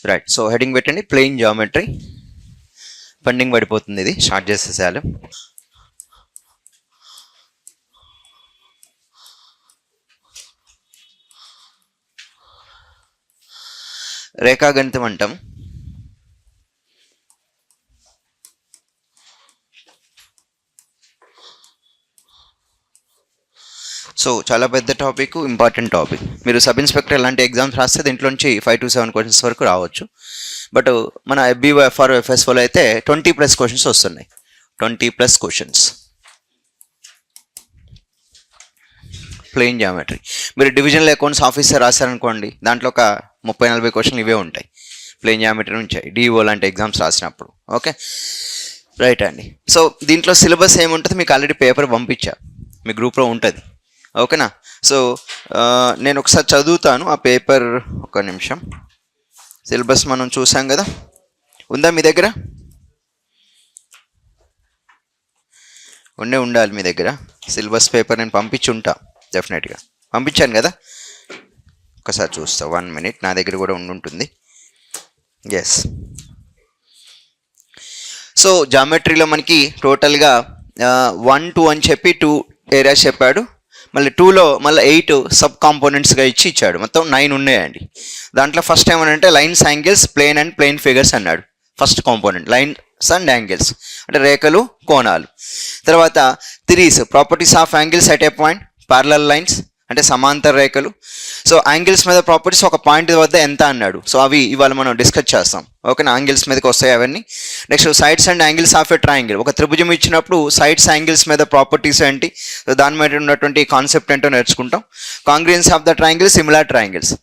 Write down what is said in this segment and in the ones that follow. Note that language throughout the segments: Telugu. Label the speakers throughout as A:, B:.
A: రైట్. సో హెడింగ్ పెట్టండి ప్లేన్ జామెట్రీ. పెండింగ్ పడిపోతుంది, ఇది స్టార్ట్ చేసేసాలు. రేఖాగణితం అంటాం. సో చాలా పెద్ద టాపిక్, ఇంపార్టెంట్ టాపిక్. మీరు సబ్ ఇన్స్పెక్టర్ ఎలాంటి ఎగ్జామ్స్ రాస్తే దీంట్లో నుంచి 5 to 7 క్వశ్చన్స్ వరకు రావచ్చు. బట్ మన FBOFR FSOలో అయితే 20+ క్వశ్చన్స్ వస్తున్నాయి. 20+ క్వశ్చన్స్ ప్లేన్ జామెట్రీ. మీరు డివిజనల్ అకౌంట్స్ ఆఫీసర్ రాశారనుకోండి, దాంట్లో ఒక 30-40 క్వశ్చన్లు ఇవే ఉంటాయి ప్లేన్ జామెట్రీ నుంచి, డిఓ లాంటి ఎగ్జామ్స్ రాసినప్పుడు. ఓకే, రైట్ అండి. సో దీంట్లో సిలబస్ ఏముంటుంది మీకు ఆల్రెడీ పేపర్ పంపించా, మీ గ్రూప్లో ఉంటుంది. ఓకేనా? సో నేను ఒకసారి చదువుతాను ఆ పేపర్, ఒక నిమిషం. సిలబస్ మనం చూసాం కదా, ఉందా మీ దగ్గర? ఉండాలి మీ దగ్గర సిలబస్ పేపర్. నేను పంపించి ఉంటా, డెఫినెట్గా పంపించాను కదా. ఒకసారి చూస్తా, 1 minute. నా దగ్గర కూడా ఉంటుంది. ఎస్. సో జామెట్రీలో మనకి టోటల్గా 1, 2 అని చెప్పి 2 ఏరియాస్ చెప్పాడు. మళ్ళీ 2లో మళ్ళీ 8 సబ్ కాంపోనెంట్స్గా ఇచ్చాడు. మొత్తం 9 ఉన్నాయండి. దాంట్లో ఫస్ట్ ఏమనంటే lines, angles, plane and plane figures అన్నాడు. First component lines and angles అంటే రేఖలు, కోణాలు. తర్వాత theories, properties of angles at a point, parallel lines అంటే సమాంతర రేఖలు. సో యాంగిల్స్ మీద ప్రాపర్టీస్ ఒక పాయింట్ వద్ద ఎంత అన్నాడు. సో అవి ఇవాళ మనం డిస్కస్ చేస్తాం. ఓకేనా? యాంగిల్స్ మీదకి వస్తాయి అవన్నీ. Next sides and angles of a triangle, ఒక త్రిభుజం ఇచ్చినప్పుడు సైడ్స్ యాంగిల్స్ మీద ప్రాపర్టీస్ ఏంటి, దాని మీద ఉన్నటువంటి కాన్సెప్ట్ ఏంటో నేర్చుకుంటాం. Congruence of the triangle, similar triangles.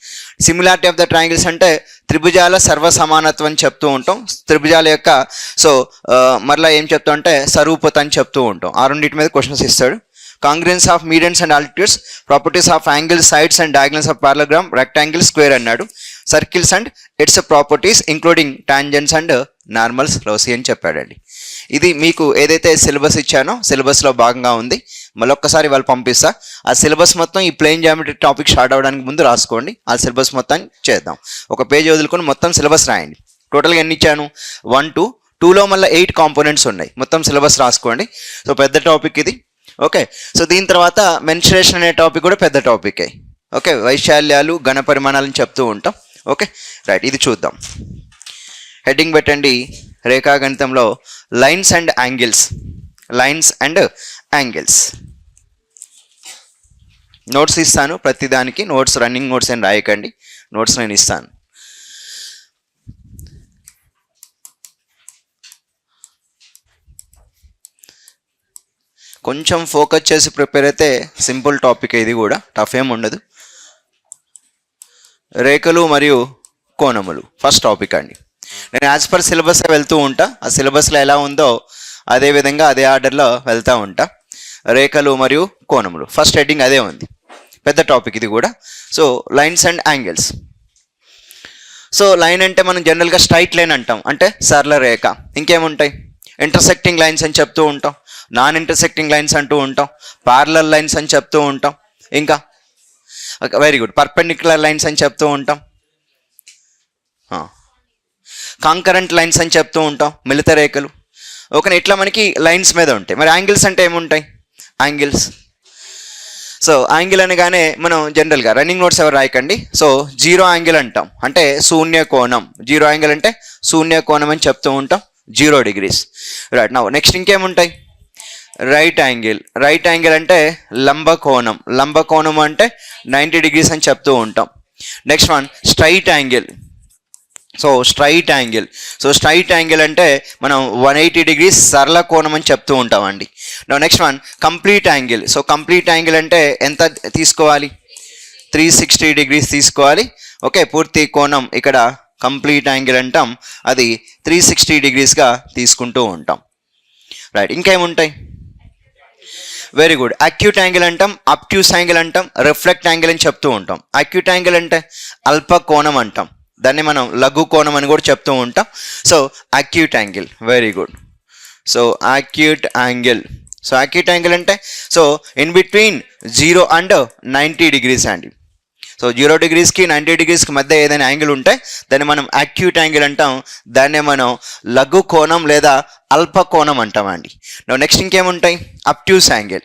A: Similarity of the triangles అంటే త్రిభుజాల సర్వసమానత్వం అని చెప్తూ ఉంటాం. త్రిభుజాల యొక్క మరలా ఏం చెప్తాం అంటే సరూపత అని చెప్తూ ఉంటాం. ఆ రెండింటి మీద క్వశ్చన్స్ ఇస్తాడు. Congruence of medians and altitudes, properties of angles, sides and diagonals of parallelogram, rectangle, square అన్నాడు. Circles and its properties including tangents and normals, loci అని చెప్పాడండి. ఇది మీకు ఏదైతే సిలబస్ ఇచ్చానో సిలబస్లో భాగంగా ఉంది. మళ్ళొక్కసారి వాళ్ళు పంపిస్తా. ఆ సిలబస్ మొత్తం ఈ ప్లేన్ జామెట్రీ టాపిక్ స్టార్ట్ అవ్వడానికి ముందు రాసుకోండి. ఆ సిలబస్ మొత్తం చేద్దాం. ఒక పేజ్ వదులుకొని మొత్తం సిలబస్ రాయండి. టోటల్గా ఎన్ని ఇచ్చాను? 1, 2. 2లో మళ్ళీ 8 కాంపోనెంట్స్ ఉన్నాయి. మొత్తం సిలబస్ రాసుకోండి. సో పెద్ద టాపిక్ ఇది. ఓకే, సో దీని తర్వాత మెన్సురేషన్ అనే టాపిక్ కూడా పెద్ద టాపికే. ఓకే, వైశాల్యాలు, ఘన పరిమాణాలను చెప్తూ ఉంటాం. Okay, right. ఇది చూద్దాం. హెడ్డింగ్ పెట్టండి రేఖాగణితంలో lines and angles. Lines and angles. Notes ఇస్తాను ప్రతిదానికి. నోట్స్, రన్నింగ్ నోట్స్ అని రాయకండి, నోట్స్ నేను ఇస్తాను. కొంచెం ఫోకస్ చేసి ప్రిపేర్ అయితే సింపుల్ టాపిక్, ఇది కూడా టఫ్ ఏం ఉండదు. రేఖలు మరియు కోణములు ఫస్ట్ టాపిక్ అండి. నేను యాజ్ పర్ సిలబస్ వెళ్తూ ఉంటా. ఆ సిలబస్లో ఎలా ఉందో అదే విధంగా అదే ఆర్డర్లో వెళ్తూ ఉంటా. రేఖలు మరియు కోణములు ఫస్ట్ హెడ్డింగ్ అదే ఉంది. పెద్ద టాపిక్ ఇది కూడా. So lines and angles. So line అంటే మనం జనరల్గా స్ట్రైట్ లైన్ అంటాం, అంటే సరళ రేఖ. ఇంకేముంటాయి? ఇంటర్సెక్టింగ్ లైన్స్ అని చెప్తూ ఉంటాం, నాన్ ఇంటర్సెక్టింగ్ లైన్స్ అంటూ ఉంటాం, ప్యారలల్ లైన్స్ అని చెప్తూ ఉంటాం, ఇంకా వెరీ గుడ్ పర్పెండిక్యులర్ లైన్స్ అని చెప్తూ ఉంటాం, కాంకరెంట్ లైన్స్ అని చెప్తూ ఉంటాం, మిలిత రేఖలు. ఓకే, ఇట్లా మనకి లైన్స్ మీద ఉంటాయి. మరి యాంగిల్స్ అంటే ఏముంటాయి? యాంగిల్స్, సో యాంగిల్ అనగానే మనం జనరల్గా రన్నింగ్ నోట్స్ ఎవరు రాయకండి. సో 0 యాంగిల్ అంటాం, అంటే శూన్య కోణం. 0 యాంగిల్ అంటే శూన్య కోణం అని చెప్తూ ఉంటాం, 0 degrees. రైట్. నౌ నెక్స్ట్ ఇంకేముంటాయి? Right angle. రైట్ యాంగిల్ అంటే లంబ కోణం. లంబ కోణం అంటే 90 degrees అని చెప్తూ ఉంటాం. Next one straight angle. So straight angle. So straight angle అంటే మనం 180 degrees సరళ కోణం అని చెప్తూ ఉంటామండి. Next one complete angle. So complete angle అంటే ఎంత తీసుకోవాలి? 360 degrees తీసుకోవాలి. ఓకే, పూర్తి కోణం ఇక్కడ కంప్లీట్ యాంగిల్ అంటాం, అది 360 degreesగా తీసుకుంటూ ఉంటాం. రైట్. ఇంకేముంటాయి? Very good. అక్యూట్ యాంగిల్ అంటాం, అబ్ట్యూస్ యాంగిల్ అంటాం, రిఫ్లెక్ట్ యాంగిల్ అని చెప్తూ ఉంటాం. అక్యూట్ యాంగిల్ అంటే అల్ప కోణం అంటాం, దాన్ని మనం లఘు కోణం అని కూడా చెప్తూ ఉంటాం. So acute angle. Very good. So acute angle. So acute angle అంటే so in between 0 and 90 degrees అండి. సో 0 degreesకి 90 degreesకి మధ్య ఏదైనా యాంగిల్ ఉంటే దాన్ని మనం యాక్యూట్ యాంగిల్ అంటాం. దాన్నే మనం లఘు కోణం లేదా అల్ప కోణం అంటామండి. నెక్స్ట్ ఇంకేముంటాయి? Obtuse angle.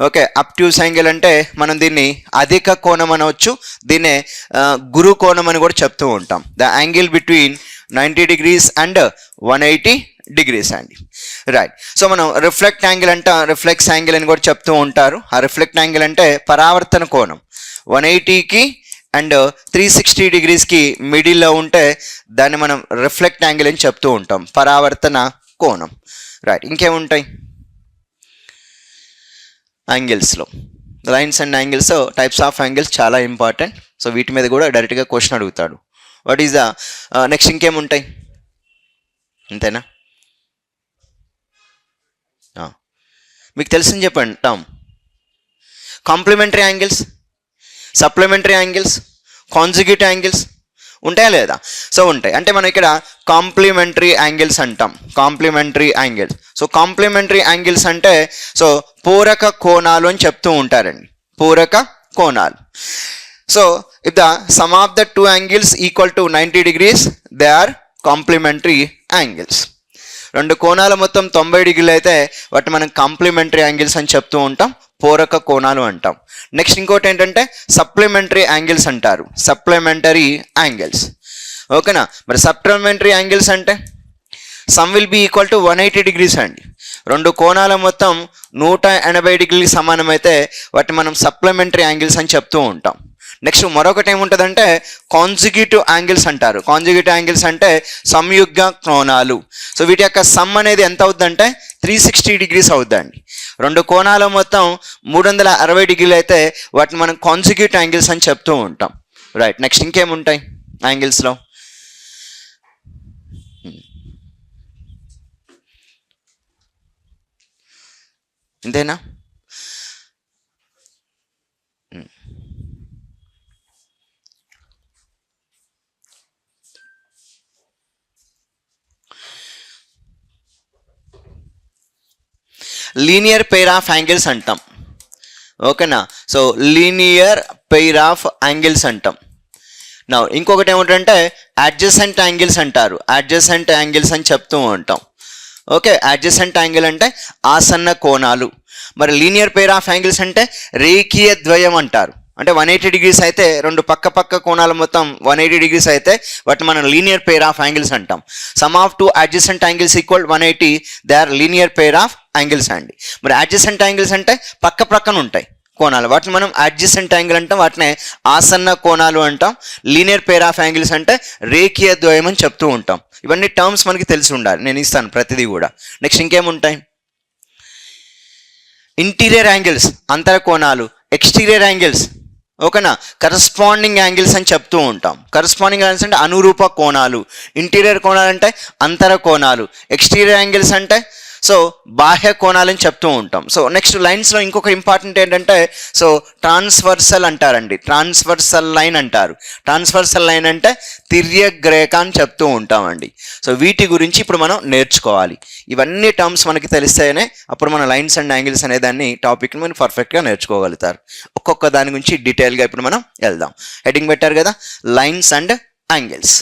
A: Okay, obtuse angle అంటే మనం దీన్ని అధిక కోణం అనవచ్చు, దీన్నే గురు కోణం అని కూడా చెప్తూ ఉంటాం. The angle between 90 degrees and 180 degrees అండి. రైట్. సో మనం రిఫ్లెక్ట్ యాంగిల్ రిఫ్లెక్స్ యాంగిల్ అని కూడా చెప్తూ ఉంటారు. ఆ రిఫ్లెక్ట్ యాంగిల్ అంటే పరావర్తన కోణం 180కి అండ్ 360 degreesకి మిడిల్లో ఉంటే దాన్ని మనం రిఫ్లెక్ట్ యాంగిల్ అని చెప్తూ ఉంటాం, పరావర్తన కోణం. రైట్. ఇంకేముంటాయి యాంగిల్స్లో? Lines and angles, types of angles చాలా ఇంపార్టెంట్. సో వీటి మీద కూడా డైరెక్ట్గా క్వశ్చన్ అడుగుతాడు. వాట్ ఈస్ ద నెక్స్ట్ ఇంకేముంటాయి? అంతేనా? మీకు తెలిసింది చెప్పండి. Term complementary angles, supplementary angles, conjugate angles ఉంటాయా లేదా? సో ఉంటాయి. అంటే మనం ఇక్కడ కాంప్లిమెంటరీ యాంగిల్స్ అంటాం. Complementary angles. So complementary angles అంటే సో పూరక కోణాలు అని చెప్తూ ఉంటారండి. పూరక కోణాలు. So if the sum of the two angles equal to 90 degrees, they are complementary angles. రెండు కోణాలు మొత్తం 90 degrees అయితే వాటి మనం కాంప్లిమెంటరీ యాంగిల్స్ అని చెప్తూ ఉంటాం, పూరక కోణాలు అంటాం. నెక్స్ట్ ఇంకోటి ఏంటంటే సప్లిమెంటరీ యాంగిల్స్ అంటారు. Supplementary angles. ఓకేనా? మరి సప్లిమెంటరీ యాంగిల్స్ అంటే some will be equal to 180 degrees అండి. రెండు కోణాల మొత్తం 180 degrees సమానమైతే వాటి మనం సప్లిమెంటరీ యాంగిల్స్ అని చెప్తూ ఉంటాం. నెక్స్ట్ మరొకటి ఏముంటుందంటే కాంజుగేటివ్ యాంగిల్స్ అంటారు. కాంజుగేటివ్ యాంగిల్స్ అంటే సంయుగ్మ కోణాలు. సో వీటి యొక్క సమ్ అనేది ఎంత అవుతుందంటే 360 degrees అవుద్దండి. రెండు కోణాల మొత్తం 360 degrees అయితే వాటిని మనం కాంజుగేటివ్ యాంగిల్స్ అని చెప్తూ ఉంటాం. రైట్. నెక్స్ట్ ఇంకేముంటాయి యాంగిల్స్లో? ఇంతేనా? లీనియర్ పెయిర్ ఆఫ్ యాంగిల్స్ అంటాం. ఓకేనా? So linear pair of angles అంటాం. నా ఇంకొకటి ఏమిటంటే అడ్జసెంట్ యాంగిల్స్ అంటారు. అడ్జసెంట్ యాంగిల్స్ అని చెప్తూ ఉంటాం. ఓకే, అడ్జసెంట్ యాంగిల్ అంటే ఆసన్న కోణాలు. మరి లీనియర్ పెయిర్ ఆఫ్ యాంగిల్స్ అంటే రేఖీయ ద్వయం అంటారు. అంటే 180 degrees అయితే రెండు పక్క కోణాలు మొత్తం 180 degrees అయితే వాటిని మనం లీనియర్ పెయిర్ ఆఫ్ యాంగిల్స్ అంటాం. Sum of two adjacent angles equal 180, they are linear pair of angles అండి. మరి అడ్జసెంట్ యాంగిల్స్ అంటే పక్కన ఉంటాయి కోణాలు, వాటిని మనం అడ్జసెంట్ యాంగిల్ అంటాం, వాటిని ఆసన్న కోణాలు అంటాం. లీనియర్ పెయిర్ ఆఫ్ యాంగిల్స్ అంటే రేఖీయ ద్వయం అని చెప్తూ ఉంటాం. ఇవన్నీ టర్మ్స్ మనకి తెలిసి ఉండాలి, నేను ఇస్తాను ప్రతిదీ కూడా. నెక్స్ట్ ఇంకేముంటాయి? ఇంటీరియర్ యాంగిల్స్ అంతర కోణాలు, ఎక్స్టీరియర్ యాంగిల్స్. ఓకేనా? కరస్పాండింగ్ యాంగిల్స్ అని చెప్తూ ఉంటాం. కరస్పాండింగ్ యాంగిల్స్ అంటే అనురూప కోణాలు. ఇంటీరియర్ కోణాలు అంటే అంతర కోణాలు. ఎక్స్టీరియర్ యాంగిల్స్ అంటే సో బాహ్య కోణాలని చెప్తూ ఉంటాం. సో నెక్స్ట్ లైన్స్లో ఇంకొక ఇంపార్టెంట్ ఏంటంటే సో ట్రాన్స్వర్సల్ అంటారండి. ట్రాన్స్వర్సల్ లైన్ అంటారు. ట్రాన్స్వర్సల్ లైన్ అంటే తిర్యగ్రేఖ అని చెప్తూ ఉంటామండి. సో వీటి గురించి ఇప్పుడు మనం నేర్చుకోవాలి. ఇవన్నీ టర్మ్స్ మనకి తెలిస్తేనే అప్పుడు మన లైన్స్ అండ్ యాంగిల్స్ అనే దాన్ని టాపిక్ని మనం పర్ఫెక్ట్గా నేర్చుకోగలుగుతారు. ఒక్కొక్క దాని గురించి డీటెయిల్గా ఇప్పుడు మనం వెళ్దాం. హెడ్డింగ్ పెట్టారు కదా, లైన్స్ అండ్ యాంగిల్స్.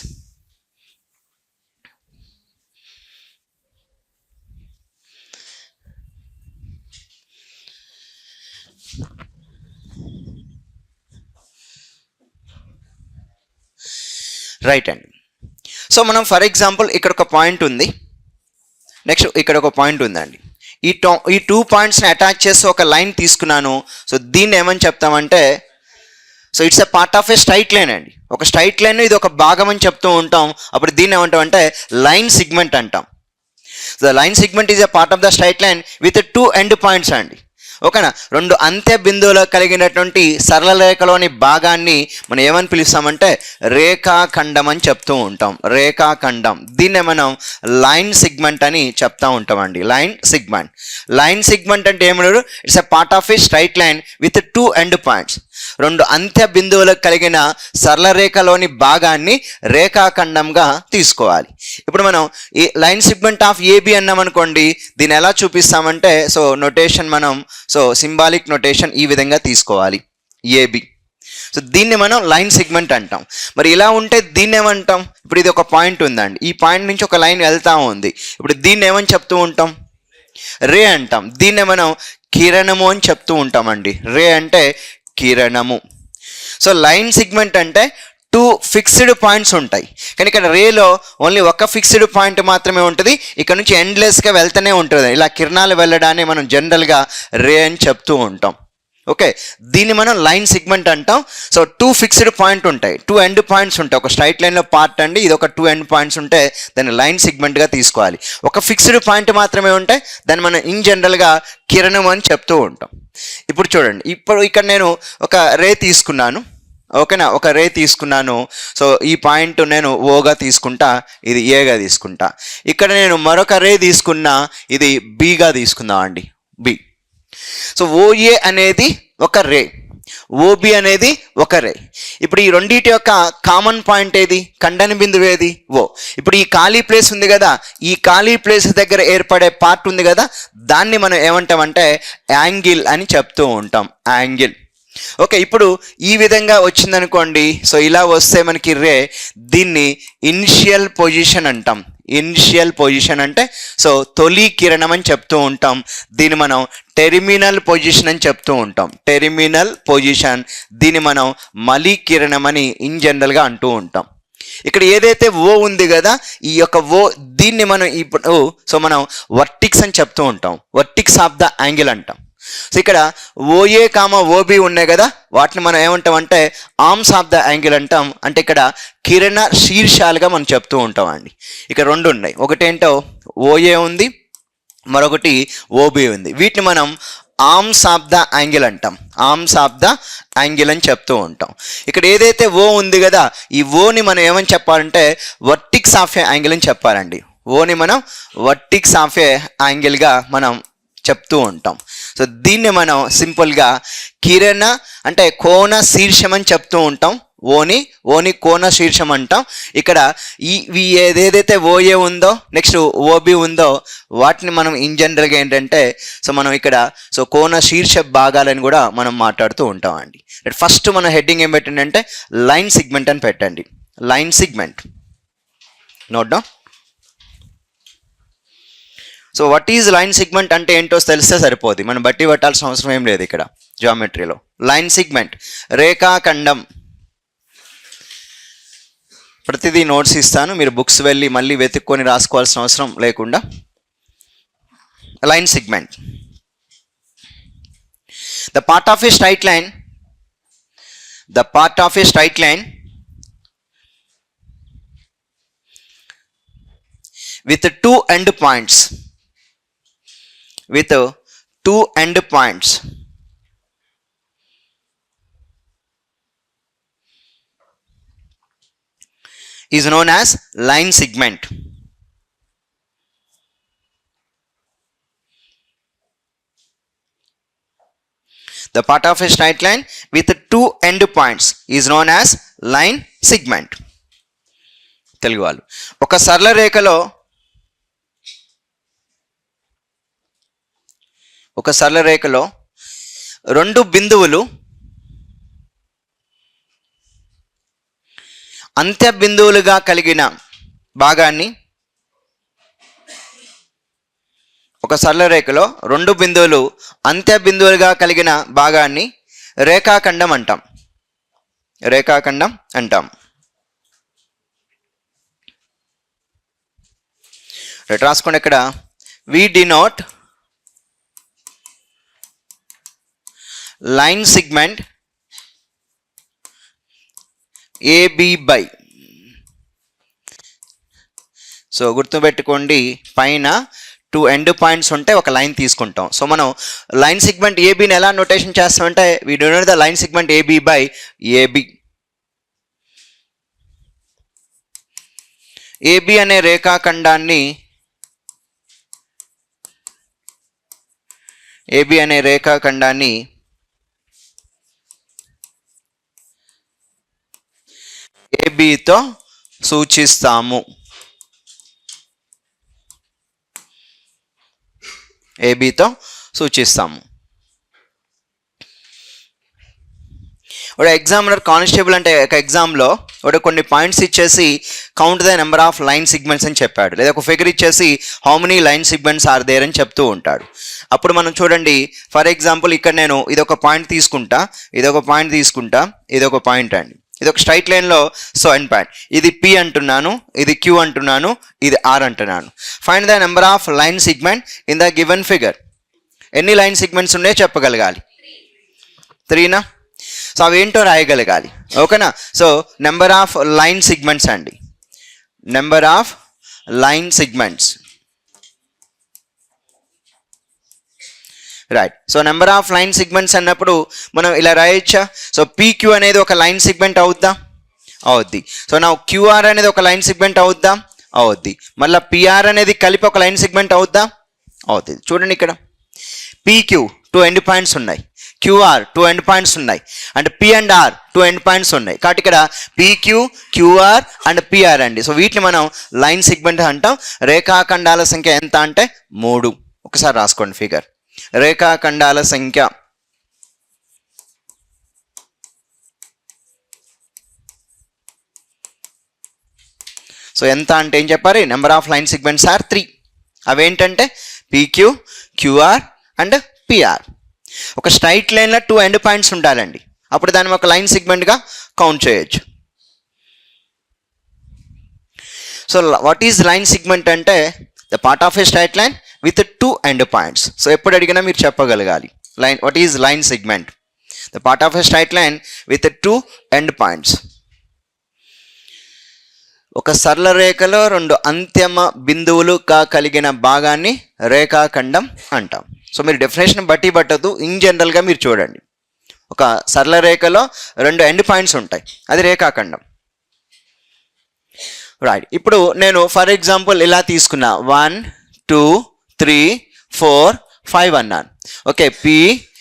A: రైట్ అండి. సో మనం ఫర్ ఎగ్జాంపుల్ ఇక్కడ ఒక పాయింట్ ఉంది, నెక్స్ట్ ఇక్కడ ఒక పాయింట్ ఉందండి. ఈ టూ పాయింట్స్ని అటాచ్ చేసి ఒక లైన్ తీసుకున్నాను. సో దీన్ని ఏమని చెప్తామంటే so it's a part of a straight line అండి. ఒక స్ట్రైట్ లైన్ ఇది ఒక భాగం అని చెప్తూ ఉంటాం. అప్పుడు దీన్ని ఏమంటాం అంటే లైన్ సిగ్మెంట్ అంటాం. So the line segment is a part of the straight line with 2 end points అండి. ఓకేనా? రెండు అంత్య బిందువులు కలిగినటువంటి సరళ రేఖలోని భాగాన్ని మనం ఏమని పిలుస్తామంటే రేఖాఖండం అని చెప్తూ ఉంటాం. రేఖాఖండం. దీన్నే మనం లైన్ సిగ్మెంట్ అని చెప్తా ఉంటామండి. Line segment. లైన్ సిగ్మెంట్ అంటే ఏమన్నారు? It's a part of a straight line with 2 end points. రెండు అంత్య బిందువులకు కలిగిన సరళ రేఖలోని భాగాన్ని రేఖాఖండంగా తీసుకోవాలి. ఇప్పుడు మనం ఈ లైన్ సిగ్మెంట్ ఆఫ్ ఏబి అన్నాం అనుకోండి, దీన్ని ఎలా చూపిస్తామంటే సో నొటేషన్ మనం సో సింబాలిక్ నొటేషన్ ఈ విధంగా తీసుకోవాలి. ఏబి. సో దీన్ని మనం లైన్ సెగ్మెంట్ అంటాం. మరి ఇలా ఉంటే దీన్ని ఏమంటాం? ఇప్పుడు ఇది ఒక పాయింట్ ఉందండి, ఈ పాయింట్ నుంచి ఒక లైన్ వెళ్తా ఉంది, ఇప్పుడు దీన్ని ఏమని చెప్తూ ఉంటాం? రే అంటాం. దీన్నే మనం కిరణము అని చెప్తూ ఉంటామండి. రే అంటే కిరణము. సో లైన్ సెగ్మెంట్ అంటే 2 ఫిక్స్డ్ పాయింట్స్ ఉంటాయి, కానీ ఇక్కడ రేలో ఓన్లీ ఒక ఫిక్స్డ్ పాయింట్ మాత్రమే ఉంటుంది. ఇక్కడ నుంచి ఎండ్లెస్గా వెళ్తూనే ఉంటుంది. ఇలా కిరణాలు వెళ్ళడాన్ని మనం జనరల్గా రే అని చెప్తూ ఉంటాం. ఓకే, దీన్ని మనం లైన్ సెగ్మెంట్ అంటాం. సో 2 ఫిక్స్డ్ పాయింట్ ఉంటాయి, 2 ఎండ్ పాయింట్స్ ఉంటాయి. ఒక స్ట్రైట్ లైన్లో పార్ట్ అండి, ఇది ఒక 2 ఎండ్ పాయింట్స్ ఉంటే దాన్ని లైన్ సెగ్మెంట్గా తీసుకోవాలి. ఒక ఫిక్స్డ్ పాయింట్ మాత్రమే ఉంటే దాన్ని మనం ఇన్ జనరల్గా కిరణం అని చెప్తూ ఉంటాం. ఇప్పుడు చూడండి, ఇప్పుడు ఇక్కడ నేను ఒక రే తీసుకున్నాను, ఓకేనా, ఒక రే తీసుకున్నాను. సో ఈ పాయింట్ నేను ఓగా తీసుకుంటా, ఇది ఏగా తీసుకుంటా. ఇక్కడ నేను మరొక రే తీసుకున్నా, ఇది బీగా తీసుకుందాం అండి, బి. సో ఓఏ అనేది ఒక రే, ఓబి అనేది ఒక రే. ఇప్పుడు ఈ రెండింటి యొక్క కామన్ పాయింట్ ఏది? ఖండన బిందువు ఏది? ఓ. ఇప్పుడు ఈ ఖాళీ ప్లేస్ ఉంది కదా, ఈ ఖాళీ ప్లేస్ దగ్గర ఏర్పడే పార్ట్ ఉంది కదా, దాన్ని మనం ఏమంటామంటే యాంగిల్ అని చెప్తూ ఉంటాం, యాంగిల్. ఓకే, ఇప్పుడు ఈ విధంగా వచ్చిందనుకోండి. సో ఇలా వస్తే మనకి రే, దీన్ని ఇనిషియల్ పొజిషన్ అంటాం. ఇనిషియల్ పొజిషన్ అంటే సో తొలి కిరణం అని చెప్తూ ఉంటాం. దీన్ని మనం టెర్మినల్ పొజిషన్ అని చెప్తూ ఉంటాం, టెర్మినల్ పొజిషన్. దీన్ని మనం మలి కిరణం అని ఇన్ జనరల్గా అంటూ ఉంటాం. ఇక్కడ ఏదైతే ఓ ఉంది కదా, ఈ యొక్క ఓ, దీన్ని మనం ఇప్పుడు సో మనం వర్టిక్స్ అని చెప్తూ ఉంటాం, వర్టిక్స్ ఆఫ్ ద యాంగిల్ అంటాం. సో ఇక్కడ ఓఏ ఓబి ఉన్నాయి కదా, వాటిని మనం ఏమంటాం అంటే ఆర్మ్స్ ఆఫ్ ద యాంగిల్ అంటాం. అంటే ఇక్కడ కిరణ శీర్షాలుగా మనం చెప్తూ ఉంటాం అండి. ఇక్కడ రెండు ఉన్నాయి, ఒకటేంటో ఓఏ ఉంది, మరొకటి ఓబి ఉంది. వీటిని మనం ఆర్మ్స్ ఆఫ్ ద యాంగిల్ అంటాం, ఆర్మ్స్ ఆఫ్ ద యాంగిల్ అని చెప్తూ ఉంటాం. ఇక్కడ ఏదైతే ఓ ఉంది కదా, ఈ ఓని మనం ఏమని చెప్పాలంటే వర్టిక్స్ ఆఫ్ ఏ యాంగిల్ అని చెప్పాలండి. ఓని మనం వర్టిక్స్ ఆఫ్ ఏ యాంగిల్గా మనం చెప్తూ ఉంటాం. సో దీన్ని మనం సింపుల్గా కిరణ అంటే కోణ శీర్షం అని చెప్తూ ఉంటాం. ఓని కోణ శీర్షం అంటాం. ఇక్కడ ఏదైతే ఓఏ ఉందో, నెక్స్ట్ ఓబి ఉందో, వాటిని మనం ఇన్ జనరల్గా ఏంటంటే సో మనం ఇక్కడ సో కోణ శీర్ష భాగాలని కూడా మనం మాట్లాడుతూ ఉంటాం అండి. ఫస్ట్ మన హెడ్డింగ్ ఏం పెట్టండి అంటే లైన్ సెగ్మెంట్ అని పెట్టండి, line segment. Note down. So what is line segment అంటే ఏంటో తెలిస్తే సరిపోదు, మనం బట్టి పట్టాల్సిన అవసరం ఏం లేదు ఇక్కడ జియోమెట్రీలో. Line segment రేఖాఖండం. ప్రతిదీ నోట్స్ ఇస్తాను, మీరు బుక్స్ వెళ్ళి మళ్ళీ వెతుక్కొని రాసుకోవాల్సిన అవసరం లేకుండా. Line segment, the part of a straight line, the part of a straight line with 2 end points, with 2 end points is known as line segment. The part of a straight line with 2 end points is known as line segment. Telugu వాళ్ళు ఒక సరళ రేఖలో రెండు బిందువులు అంత్య బిందువులుగా కలిగిన భాగాన్ని, ఒక సరళ రేఖలో రెండు బిందువులు అంత్య బిందువులుగా కలిగిన భాగాన్ని రేఖాఖండం అంటాం, రేఖాఖండం అంటాం. రాసుకోండి ఇక్కడ, we denote line segment AB by. So గుర్తుపెట్టుకోండి, పైన 2 ఎండ్ పాయింట్స్ ఉంటే ఒక లైన్ తీసుకుంటాం. సో మనం లైన్ సెగ్మెంట్ ఏబీని ఎలా నోటేషన్ చేస్తామంటే we denote the line segment AB by AB. AB అనే రేఖాఖండాన్ని, AB అనే రేఖాఖండాన్ని ఏబితో సూచిస్తాము, ఏబితో సూచిస్తాము. ఒక ఎగ్జామినర్ కానిస్టేబుల్ అంటే ఒక ఎగ్జామ్లో ఒక కొన్ని పాయింట్స్ ఇచ్చేసి count the number of line segments అని చెప్పాడు, లేదా ఒక ఫిగర్ ఇచ్చేసి how many line segments are there అని చెప్తూ ఉంటాడు. అప్పుడు మనం చూడండి, ఫర్ ఎగ్జాంపుల్ ఇక్కడ నేను ఇదొక పాయింట్ తీసుకుంటా, ఇదొక పాయింట్ తీసుకుంటా, ఇదొక పాయింట్ అండి, ఇది ఒక స్ట్రైట్ లైన్లో సో ఎండ్ పాయింట్, ఇది P అంటున్నాను, ఇది Q అంటున్నాను, ఇది R అంటున్నాను. Find the number of line segment in the given figure. ఎన్ని లైన్ సిగ్మెంట్స్ ఉన్నాయో చెప్పగలగాలి. 3నా? సో అవి ఏంటో రాయగలగాలి. ఓకేనా? So number of line segments అండి, number of line segments, right. So number of line segments అన్నప్పుడు మనం ఇలా రాయొచ్చా? సో PQ అనేది ఒక లైన్ సిగ్మెంట్ అవుద్దా? అవుద్ది. సో నా QR అనేది ఒక లైన్ సిగ్మెంట్ అవుద్దా? అవుద్ది. మళ్ళీ PR అనేది కలిపి ఒక లైన్ సిగ్మెంట్ అవుద్దా? అవుతుంది. చూడండి ఇక్కడ PQ 2 ఎండ్ పాయింట్స్ ఉన్నాయి, QR 2 ఎండ్ పాయింట్స్ ఉన్నాయి, and P and R 2 end points ఉన్నాయి. కాబట్టి ఇక్కడ PQ, QR అండ్ PR అండి. సో వీటిని మనం లైన్ సిగ్మెంట్ అంటాం. రేఖాఖండాల సంఖ్య ఎంత అంటే 3. ఒకసారి రాసుకోండి ఫిగర్. రేఖాఖండాల సంఖ్య సో ఎంత అంటే ఏం చెప్పారు? Number of line segments are 3. అవేంటంటే PQ, QR అండ్ PR. ఒక స్ట్రైట్ లైన్లో 2 ఎండ్ పాయింట్స్ ఉండాలండి, అప్పుడు దాన్ని ఒక లైన్ సిగ్మెంట్గా కౌంట్ చేయొచ్చు. So what is line segment అంటే the part of a straight line with 2 end points. So ఎప్పుడు అడిగినా మీరు చెప్పగలగాలి line, what is line segment? The part of a straight line with 2 end points. ఒక సరళ రేఖలో 2 అంత్యమ బిందువులు కలిగిన భాగాన్ని రేఖాఖండం అంటాం. సో మీరు డెఫినేషన్ బట్టి పట్టదు, ఇన్ జనరల్గా మీరు చూడండి, ఒక సరళ రేఖలో 2 ఎండ్ పాయింట్స్ ఉంటాయి, అది రేఖాఖండం. రైట్. ఇప్పుడు నేను ఫర్ ఎగ్జాంపుల్ ఇలా తీసుకున్నా, 1 2 3 4 5 అన్నాను. Okay, PQRST.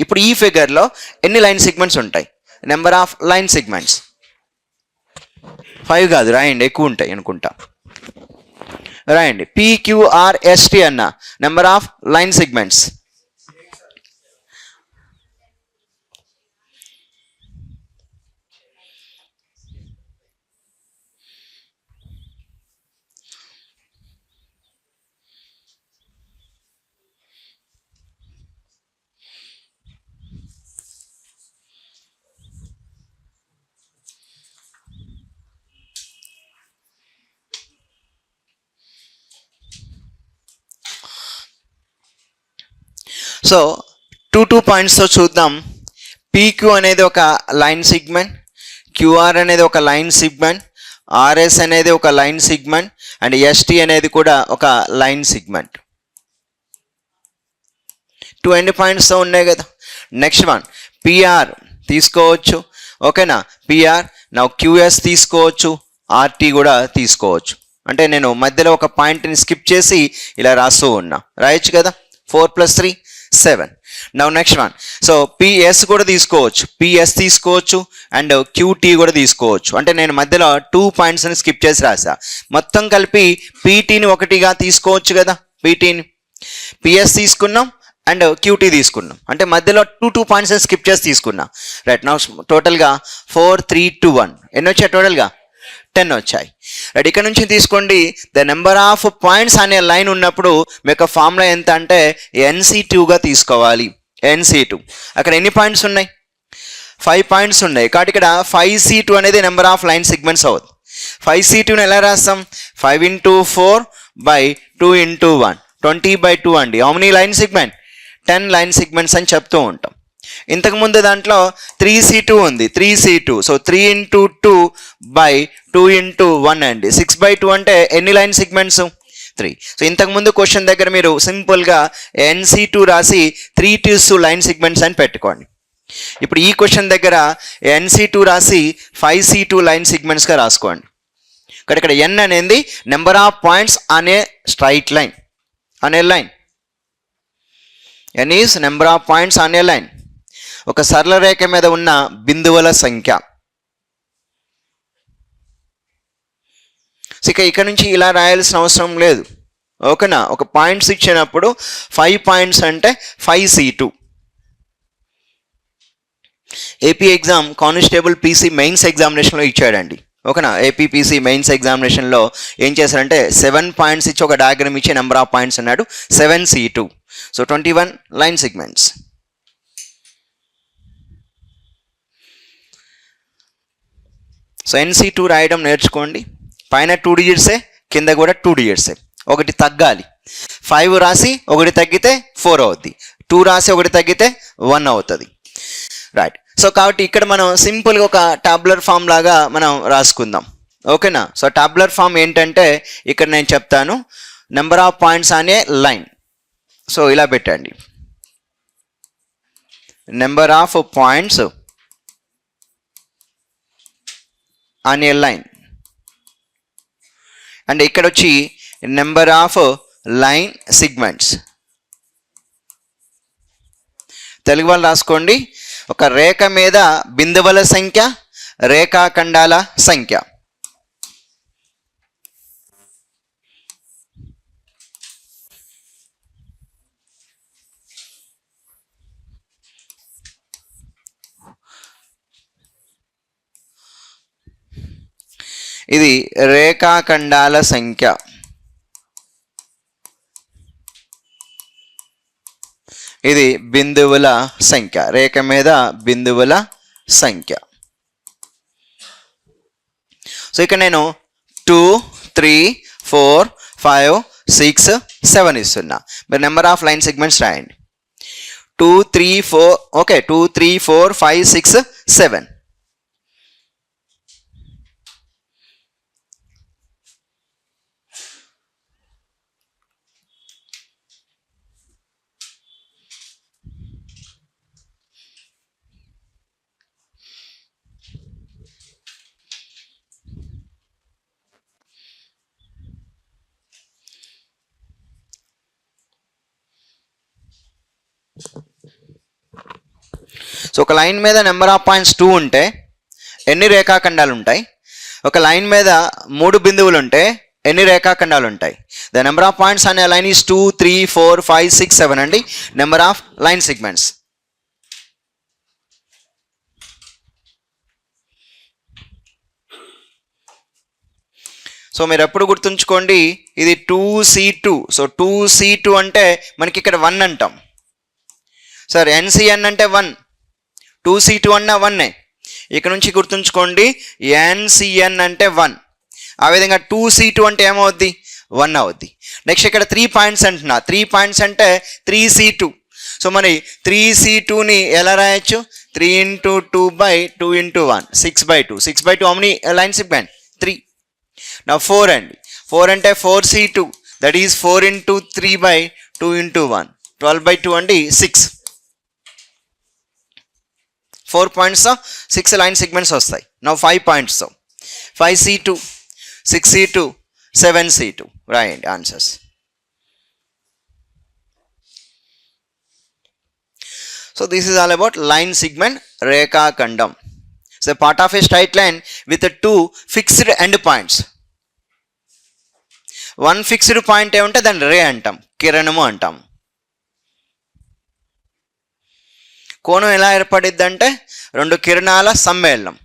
A: ఇప్పుడు ఈ ఫిగర్లో ఎన్ని లైన్ సిగ్మెంట్స్ ఉంటాయి? నెంబర్ ఆఫ్ లైన్ సిగ్మెంట్స్ 5 కాదు, రాయండి, ఎక్కువ ఉంటాయి అనుకుంటా. రాయండి PQRST అన్న number of line segments. So 2 పాయింట్స్తో చూద్దాం. PQ అనేది ఒక లైన్ సిగ్మెంట్, QR అనేది ఒక లైన్ సిగ్మెంట్, RS అనేది ఒక లైన్ సిగ్మెంట్, అండ్ ST అనేది కూడా ఒక లైన్ సిగ్మెంట్. 2 ఎండ్ పాయింట్స్తో ఉన్నాయి కదా. నెక్స్ట్ వన్ PR తీసుకోవచ్చు. ఓకేనా? PR. నా QS తీసుకోవచ్చు, RT కూడా తీసుకోవచ్చు. అంటే నేను మధ్యలో ఒక పాయింట్ని స్కిప్ చేసి ఇలా రాస్తూ ఉన్నా, రాయొచ్చు కదా. 4 + 3 7. Now next one. So PS కూడా తీసుకోవచ్చు, PS తీసుకోవచ్చు, అండ్ QT కూడా తీసుకోవచ్చు. అంటే నేను మధ్యలో 2 పాయింట్స్ని స్కిప్ చేసి రాసా, మొత్తం కలిపి PTని ఒకటిగా తీసుకోవచ్చు కదా. PTని PS తీసుకున్నాం అండ్ QT తీసుకున్నాం, అంటే మధ్యలో 2 పాయింట్స్ స్కిప్ చేసి తీసుకున్నా. రైట్. నౌ టోటల్గా 4 3 2 1 ఎన్ని వచ్చాయి? టోటల్గా 10 వచ్చాయి. రైట్. ఇక్కడ నుంచి తీసుకోండి, ద నెంబర్ ఆఫ్ పాయింట్స్ అనే లైన్ ఉన్నప్పుడు మీ యొక్క ఫార్ములా ఎంత అంటే NC2గా తీసుకోవాలి. NC2. అక్కడ ఎన్ని పాయింట్స్ ఉన్నాయి? 5 పాయింట్స్ ఉన్నాయి. కాబట్టి ఇక్కడ 5C2 అనేది నెంబర్ ఆఫ్ లైన్ సిగ్మెంట్స్ అవుతుంది. 5C2ని ఎలా రాస్తాం? 5 × 4 / 2 × 1 20/2 అండి. How many line segment? 10 line segments అని చెప్తూ ఉంటాం. ఇంతకుముందు దాంట్లో 3C2 ఉంది, 3C2. సో 3 × 2 / 2 × 1 అండి. 6/2 అంటే ఎన్ని లైన్ సిగ్మెంట్స్? 3. సో ఇంతకుముందు క్వశ్చన్ దగ్గర మీరు సింపుల్గా NC2 రాసి 3 2 లైన్ సిగ్మెంట్స్ అని పెట్టుకోండి. ఇప్పుడు ఈ క్వశ్చన్ దగ్గర NC2 రాసి 5C2 లైన్ సిగ్మెంట్స్గా రాసుకోండి. ఇక్కడ N అనేది నెంబర్ ఆఫ్ పాయింట్స్ అనే స్ట్రైట్ లైన్, అనే line. N is number of points అనే లైన్. ఒక సరళ రేఖ మీద ఉన్న బిందువుల సంఖ్య. ఇక ఇక్కడ నుంచి ఇలా రాయాల్సిన అవసరం లేదు. ఓకేనా? ఒక పాయింట్స్ ఇచ్చినప్పుడు 5 పాయింట్స్ అంటే 5C2. AP exam constable PC mains ఎగ్జామినేషన్లో ఇచ్చాడండి. ఓకేనా, ఏపీపీసీ మెయిన్స్ ఎగ్జామినేషన్లో ఏం చేశారంటే 7 పాయింట్స్ ఇచ్చి ఒక డయాగ్రమ్ ఇచ్చి నెంబర్ ఆఫ్ పాయింట్స్ అన్నాడు 7C2. So 21 line segments. So NC2 రాయడం నేర్చుకోండి. పైన 2 డిజిట్సే, కింద కూడా 2 డిజిట్సే. ఒకటి తగ్గాలి. 5 రాసి ఒకటి తగ్గితే 4 అవుద్ది. 2 రాసి ఒకటి తగ్గితే 1 అవుతుంది. రైట్. సో కాబట్టి ఇక్కడ మనం సింపుల్గా ఒక టాబ్యులర్ ఫామ్ లాగా మనం రాసుకుందాం. ఓకేనా. సో టాబ్యులర్ ఫామ్ ఏంటంటే ఇక్కడ నేను చెప్తాను, నెంబర్ ఆఫ్ పాయింట్స్ అనే లైన్. సో ఇలా పెట్టండి, నెంబర్ ఆఫ్ పాయింట్స్ అనే లైన్. అండ్ ఇక్కడ వచ్చి number of line segments. Telugu వాళ్ళు రాసుకోండి, ఒక రేఖ మీద బిందువుల సంఖ్య, రేఖాఖండాల సంఖ్య. ఇది రేఖాఖండాల సంఖ్య. ఇది బిందువుల సంఖ్య, రేఖ మీద బిందువుల సంఖ్య. సో ఇక్కడ నేను 2, 3, 4, 5, 6, 7 ఇస్తున్నా. మీరు నెంబర్ ఆఫ్ లైన్ సెగ్మెంట్స్ రాయండి. 2, 3, 4. ఓకే, 2, 3, 4, 5, 6, 7. సో ఒక లైన్ మీద నెంబర్ ఆఫ్ పాయింట్స్ 2 ఉంటే ఎన్ని రేఖాఖండాలు ఉంటాయి? ఒక లైన్ మీద 3 బిందువులు ఉంటే ఎన్ని రేఖాఖండాలు ఉంటాయి? ద నెంబర్ ఆఫ్ పాయింట్స్ అనే లైన్ ఈస్ 2, 3, 4, 5, 6, 7 అండి, number of line segments. So మీరు ఎప్పుడు గుర్తుంచుకోండి, ఇది 2C2. సో 2C2 అంటే మనకి ఇక్కడ 1 అంటాం. సార్ NCN అంటే 1, 2C2 అన్న 1. ఇక్కడ నుంచి గుర్తుంచుకోండి, NCN అంటే 1. ఆ విధంగా 2C2 అంటే ఏమవుద్ది? 1 అవుద్ది. నెక్స్ట్ ఇక్కడ 3 పాయింట్స్ అంటున్నా, 3 పాయింట్స్ అంటే 3C2. సో మరి 3C2ని ఎలా రాయొచ్చు? 3 × 2 / 2 × 1, 6/2. 6/2 how many lines segment? 3. నా 4 అండి, 4 అంటే 4C2, దట్ ఈస్ 4 × 3/2 × 1, 12/2 అండి 6. 4 పాయింట్స్ 6 లైన్ సెగ్మెంట్స్ వస్తాయి. నా 5 పాయింట్స్ 5C2, 6C2, 7C2 రాయండి answers. So this is all about line segment, రేఖాఖండం. So part of a straight line with 2 fixed end points. 1 fixed point ఏమంటే దాన్ని రే అంటాం, కిరణము అంటాం. కోణం ఎలా ఏర్పడిద్ది అంటే 2 కిరణాల సమ్మేళనం.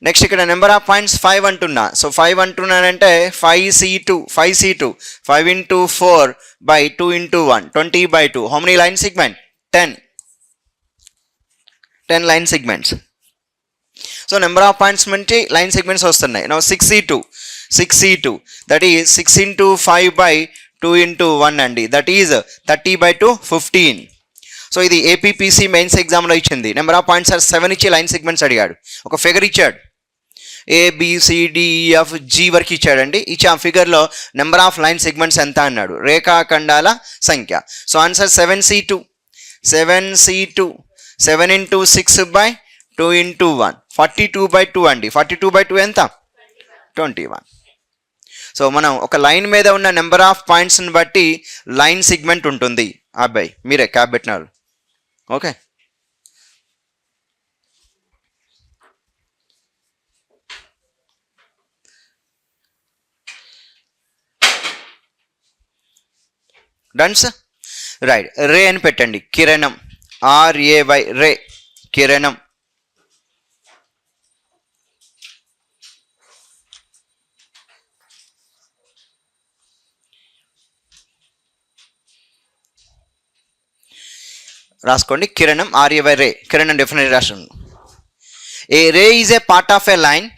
A: నెక్స్ట్ ఇక్కడ నెంబర్ ఆఫ్ పాయింట్స్ 5 అంటున్నా. సో 5 అంటున్నానంటే 5C2, 5 × 4/2 × 1, 20/2. How many line segment? 10 line segments. So number of points నుంచి లైన్ సెగ్మెంట్స్ వస్తున్నాయి. నౌ 6C2 దట్ ఈజ్ 6 × 5/2 × 1 అండి, దట్ ఈజ్ 30/2, 15. సో ఇది ఏపీపీసీ మెయిన్స్ ఎగ్జామ్లో ఇచ్చింది. నెంబర్ ఆఫ్ పాయింట్స్ 7 ఇచ్చి లైన్ సెగ్మెంట్స్ అడిగాడు. ఒక ఫిగర్ ఇచ్చాడు, ABCDEFG వరకు ఇచ్చాడండి. ఇచ్చి ఆ ఫిగర్లో నెంబర్ ఆఫ్ లైన్ సెగ్మెంట్స్ ఎంత అన్నాడు, రేఖాఖండాల సంఖ్య. So answer 7C2. 7 × 6/2 × 1, 42/2 అండి. 42/2 ఎంత? 21. సో మనం ఒక లైన్ మీద ఉన్న నెంబర్ ఆఫ్ పాయింట్స్ని బట్టి లైన్ సెగ్మెంట్ ఉంటుంది. అబ్బాయి మీరే క్యాబ్ పెట్టినారు. Okay, dance right. రే అని పెట్టండి, కిరణం, RAY, రే, కిరణం. రాసుకోండి, కిరణం, RAY, రే, కిరణం డెఫినెట్లీ రాసుకోండి. A ray is a part of a line.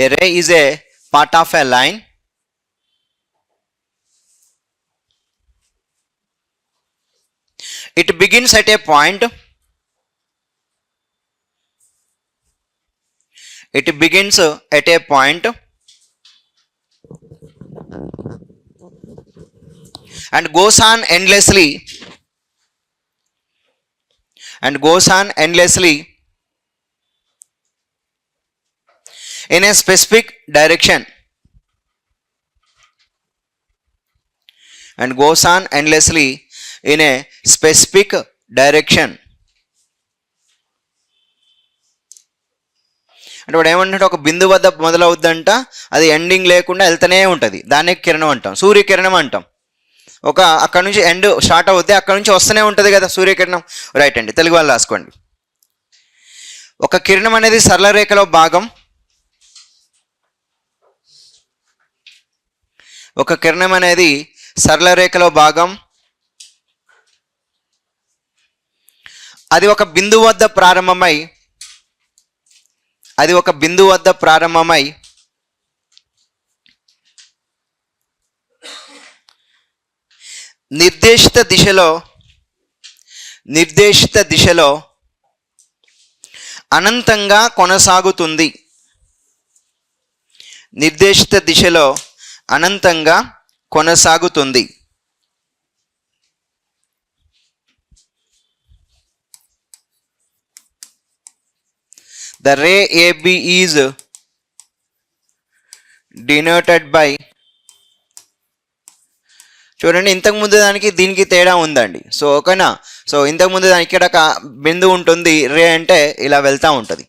A: A ray is a part of a line it begins at a point and goes on endlessly in a specific direction and goes on endlessly in a specific direction. అంటే వాడు ఏమంటే ఒక బిందు వద్ద మొదలవుద్దంట, అది ఎండింగ్ లేకుండా వెళ్తూనే ఉంటుంది, దాన్నే కిరణం అంటాం, సూర్యకిరణం అంటాం. ఒక అక్కడ నుంచి ఎండ్ స్టార్ట్ అవుద్ది, అక్కడ నుంచి వస్తూనే ఉంటుంది కదా సూర్యకిరణం. రైట్ అండి, తెలుగు వాళ్ళు రాసుకోండి. ఒక కిరణం అనేది సరళ రేఖలో భాగం. ఒక కిరణం అనేది సరళ రేఖలో భాగం. అది ఒక బిందువు వద్ద ప్రారంభమై నిర్దేశిత దిశలో అనంతంగా కొనసాగుతుంది. నిర్దేశిత దిశలో అనంతంగా కొనసాగుతుంది. The ray AB is denoted by, చూడండి ఇంతకుముందు దానికి దీనికి తేడా ఉందండి. సో ఓకేనా, సో ఇంతకుముందు దానికి ఇక్కడ ఒక బిందువు ఉంటుంది, రే అంటే ఇలా వెళ్తూ ఉంటుంది,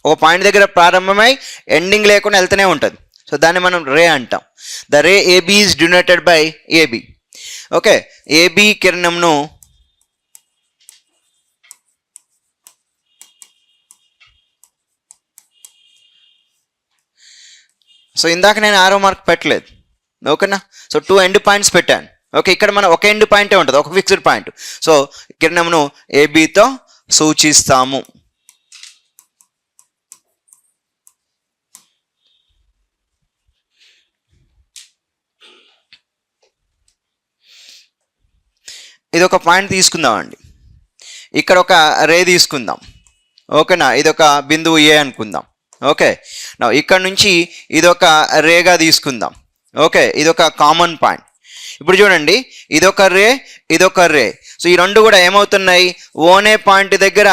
A: ఒక పాయింట్ దగ్గర ప్రారంభమై ఎండింగ్ లేకుండా వెళ్తూనే ఉంటుంది. సో దాన్ని మనం రే అంటాం. The ray AB is denoted by AB. Okay, AB కిరణంను సో ఇందాక నేను ఆరో మార్క్ పెట్టలేదు, ఓకేనా. సో 2 ఎండ్ పాయింట్స్ పెట్టాను. ఓకే, ఇక్కడ మనం ఒక ఎండ్ పాయింటే ఉంటుంది, ఒక ఫిక్స్డ్ పాయింట్. సో కిరణంను ABతో సూచిస్తాము. ఇది ఒక పాయింట్ తీసుకుందామండి, ఇక్కడ ఒక రే తీసుకుందాం, ఓకేనా. ఇదొక బిందువు A అనుకుందాం. ఓకే, ఇక్కడ నుంచి ఇదొక రేగా తీసుకుందాం. ఓకే, ఇదొక కామన్ పాయింట్. ఇప్పుడు చూడండి, ఇదొక రే. సో ఈ రెండు కూడా ఏమవుతున్నాయి, ఓనే పాయింట్ దగ్గర